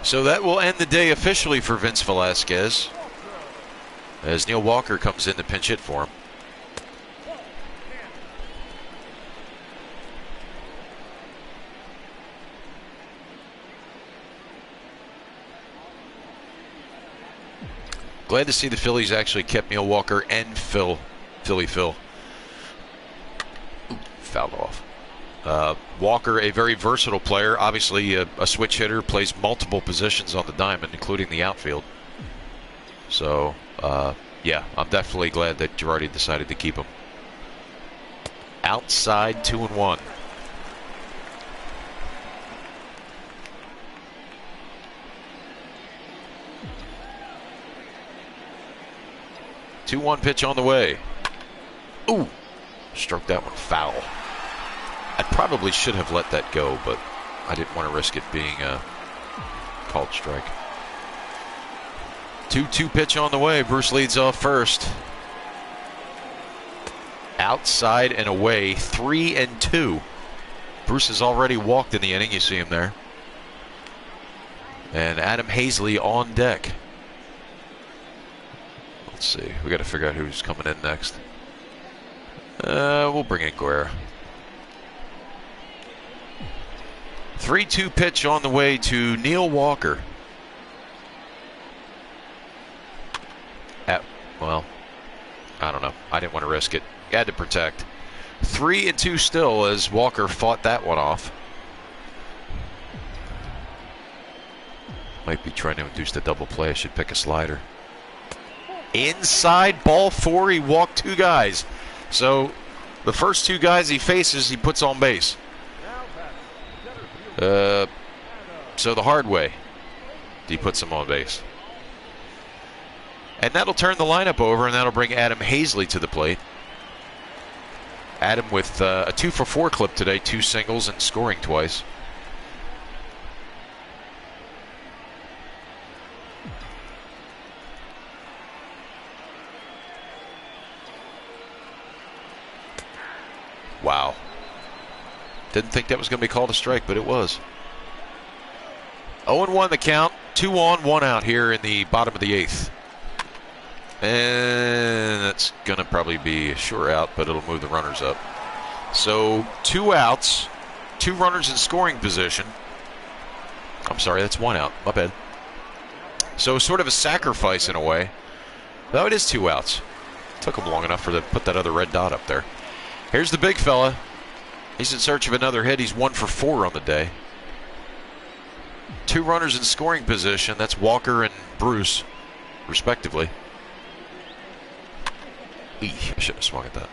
So that will end the day officially for Vince Velasquez, as Neil Walker comes in to pinch hit for him. Glad to see the Phillies actually kept Neil Walker and Philly Phil. Ooh, fouled off. Walker, a very versatile player, obviously a switch hitter, plays multiple positions on the diamond, including the outfield. So, yeah, I'm definitely glad that Girardi decided to keep him. Outside 2-1. Two-one pitch on the way. Ooh, struck that one foul. I probably should have let that go, but I didn't want to risk it being a called strike. 2-2 pitch on the way. Bruce leads off first. Outside and away, 3-2. Bruce has already walked in the inning. You see him there. And Adam Hazley on deck. Let's see. We got to figure out who's coming in next. We'll bring in Guerra. 3-2 pitch on the way to Neil Walker. Well, I don't know. I didn't want to risk it. Had to protect. 3-2 still as Walker fought that one off. Might be trying to induce the double play. I should pick a slider. Inside, ball 4. He walked 2 guys. So the first 2 guys he faces, he puts on base. So the hard way, he puts them on base. And that'll turn the lineup over, and that'll bring Adam Hazley to the plate. Adam with a 2-for-4 clip today, 2 singles and scoring twice. Wow. Didn't think that was going to be called a strike, but it was. 0-1 the count. 2 on, 1 out here in the bottom of the 8th. And that's going to probably be a sure out, but it'll move the runners up. So 2 outs, 2 runners in scoring position. I'm sorry, that's 1 out. My bad. So sort of a sacrifice in a way. Though it is 2 outs. Took him long enough for to put that other red dot up there. Here's the big fella. He's in search of another hit. He's 1 for 4 on the day. 2 runners in scoring position. That's Walker and Bruce, respectively. I should have swung at that.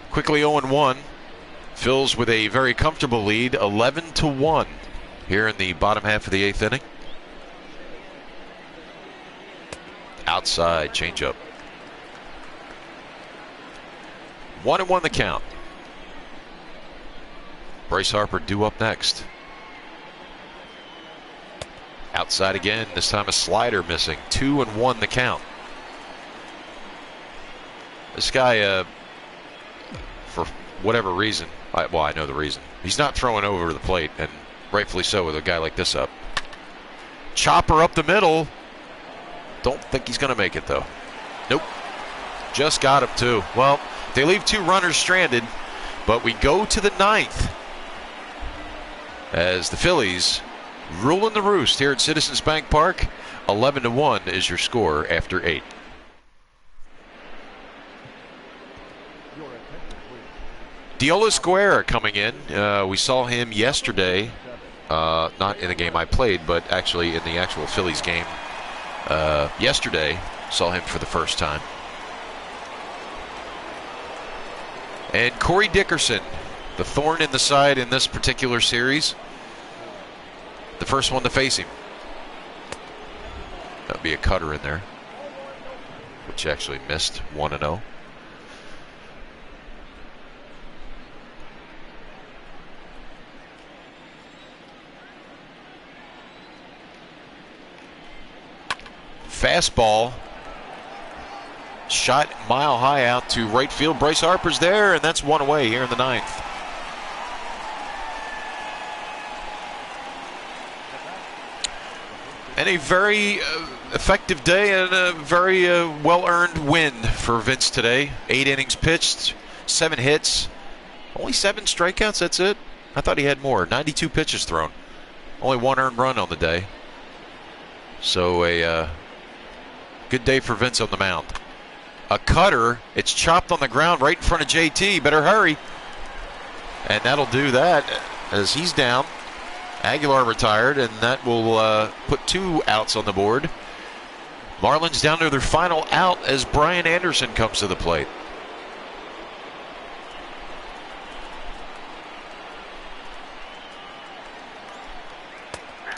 Quickly 0-1. Phil's with a very comfortable lead, 11-1 here in the bottom half of the 8th inning. outside, changeup. 1-1 the count. Bryce Harper due up next. Outside again, this time a slider missing. 2-1 the count. This guy, for whatever reason, well, I know the reason. He's not throwing over the plate, and rightfully so with a guy like this up. Chopper up the middle. Don't think he's going to make it, though. Nope. Just got him, too. Well, they leave 2 runners stranded, but we go to the 9th as the Phillies ruling the roost here at Citizens Bank Park. 11-1 is your score after 8. Diolis Guerra coming in. We saw him yesterday, not in the game I played, but actually in the actual Phillies game yesterday. Saw him for the first time. And Corey Dickerson, the thorn in the side in this particular series. The first one to face him. That would be a cutter in there, which actually missed. 1-0. Fastball. Shot mile high out to right field. Bryce Harper's there, and that's 1 away here in the 9th. And a very effective day and a very well-earned win for Vince today. 8 innings pitched, 7 hits, only 7 strikeouts, that's it? I thought he had more. 92 pitches thrown. Only 1 earned run on the day. So a good day for Vince on the mound. A cutter, it's chopped on the ground right in front of JT. Better hurry. And that'll do that as he's down. Aguilar retired, and that will put 2 outs on the board. Marlins down to their final out as Brian Anderson comes to the plate.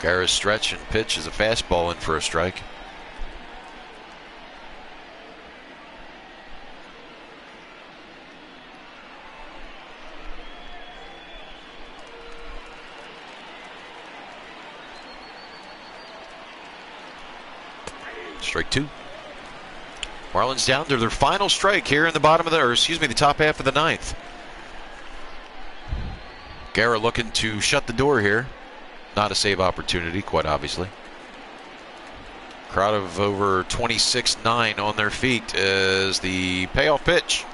Guerra's stretch and pitch is a fastball in for a strike. Strike 2. Marlins down to their final strike here in the bottom of the, or excuse me, the top half of the 9th. Guerra looking to shut the door here. Not a save opportunity, quite obviously. Crowd of over 26-9 on their feet as the payoff pitch.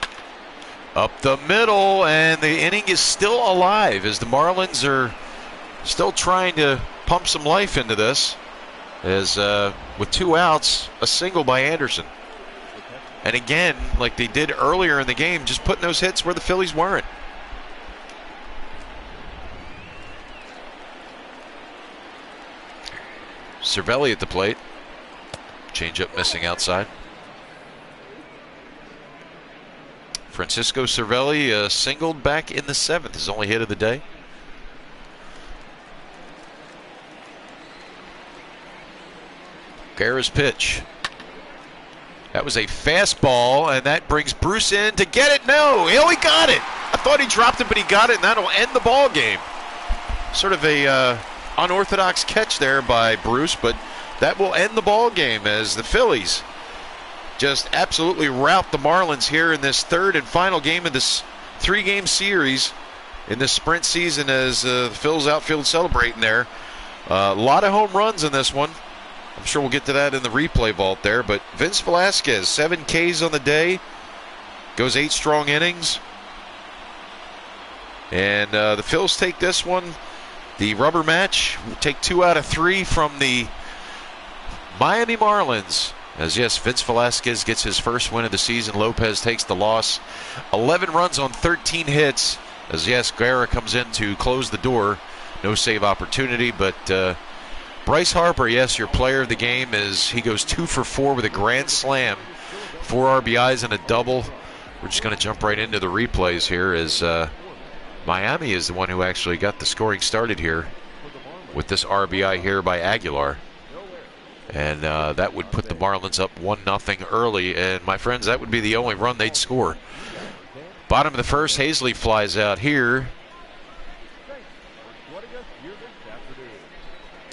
Up the middle, and the inning is still alive as the Marlins are still trying to pump some life into this. As with 2 outs, a single by Anderson. And again, like they did earlier in the game, just putting those hits where the Phillies weren't. Cervelli at the plate. Changeup missing outside. Francisco Cervelli singled back in the 7th, his only hit of the day. Guerra's pitch. That was a fastball, and that brings Bruce in to get it. No, he got it. I thought he dropped it, but he got it, and that'll end the ball game. Sort of a unorthodox catch there by Bruce, but that will end the ball game as the Phillies just absolutely rout the Marlins here in this 3rd and final game of this 3-game series in this sprint season as the Phillies outfield celebrating there. A lot of home runs in this one. I'm sure we'll get to that in the replay vault there, but Vince Velasquez, 7 Ks on the day, goes 8 strong innings. And the Phils take this one. The rubber match will take 2 out of 3 from the Miami Marlins. As yes, Vince Velasquez gets his first win of the season. Lopez takes the loss. 11 runs on 13 hits. As yes, Guerra comes in to close the door. No save opportunity, but Bryce Harper, yes, your player of the game, is he goes 2 for 4 with a grand slam, 4 RBIs and a double. We're just going to jump right into the replays here as Miami is the one who actually got the scoring started here with this RBI here by Aguilar. And that would put the Marlins up 1-0 early. And, my friends, that would be the only run they'd score. Bottom of the first, Hazley flies out here.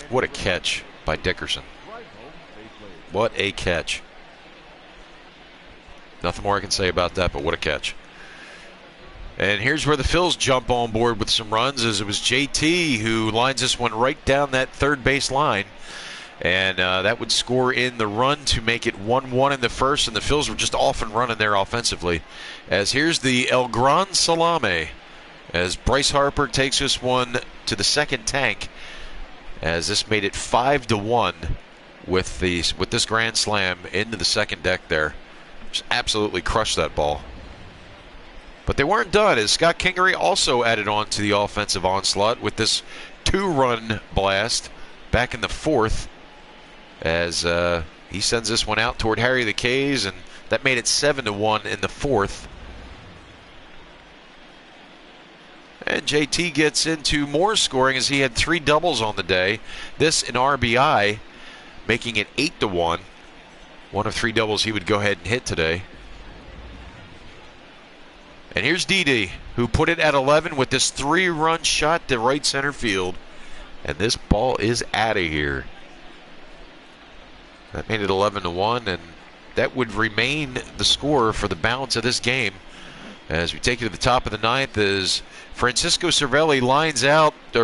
What a catch by Dickerson. What a catch. Nothing more I can say about that, but what a catch. And here's where the Phils jump on board with some runs, as it was JT who lines this one right down that third base line. And that would score in the run to make it 1-1 in the first, and the Phils were just off and running there offensively. As here's the El Gran Salame, as Bryce Harper takes this one to the second tank, as this made it 5-1 with this grand slam into the second deck there. Just absolutely crushed that ball. But they weren't done, as Scott Kingery also added on to the offensive onslaught with this 2-run blast back in the fourth, as he sends this one out toward Harry the K's, and that made it 7-1 in the fourth. And JT gets into more scoring, as he had 3 doubles on the day. This an RBI, making it 8-1. One of 3 doubles he would go ahead and hit today. And here's Didi, who put it at 11 with this 3-run shot to right center field. And this ball is out of here. That made it 11-1, and that would remain the score for the balance of this game. As we take it to the top of the ninth, as Francisco Cervelli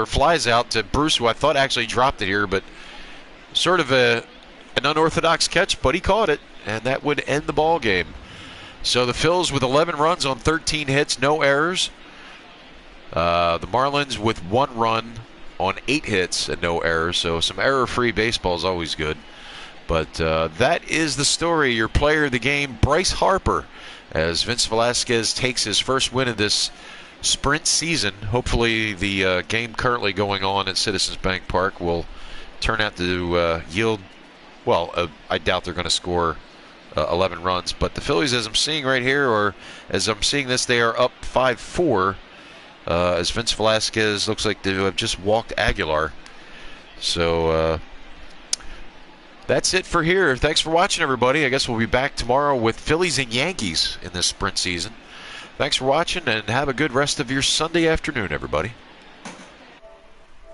flies out to Bruce, who I thought actually dropped it here, but sort of an unorthodox catch, but he caught it, and that would end the ball game. So the Phils with 11 runs on 13 hits, no errors. The Marlins with 1 run on 8 hits and no errors. So some error-free baseball is always good. But that is the story. Your player of the game, Bryce Harper, as Vince Velasquez takes his first win of this sprint season. Hopefully the game currently going on at Citizens Bank Park will turn out to yield, well, I doubt they're going to score 11 runs. But the Phillies, as I'm seeing right here, or as I'm seeing this, they are up 5-4, as Vince Velasquez looks like to have just walked Aguilar. So that's it for here. Thanks for watching, everybody. I guess we'll be back tomorrow with Phillies and Yankees in this sprint season. Thanks for watching, and have a good rest of your Sunday afternoon, everybody.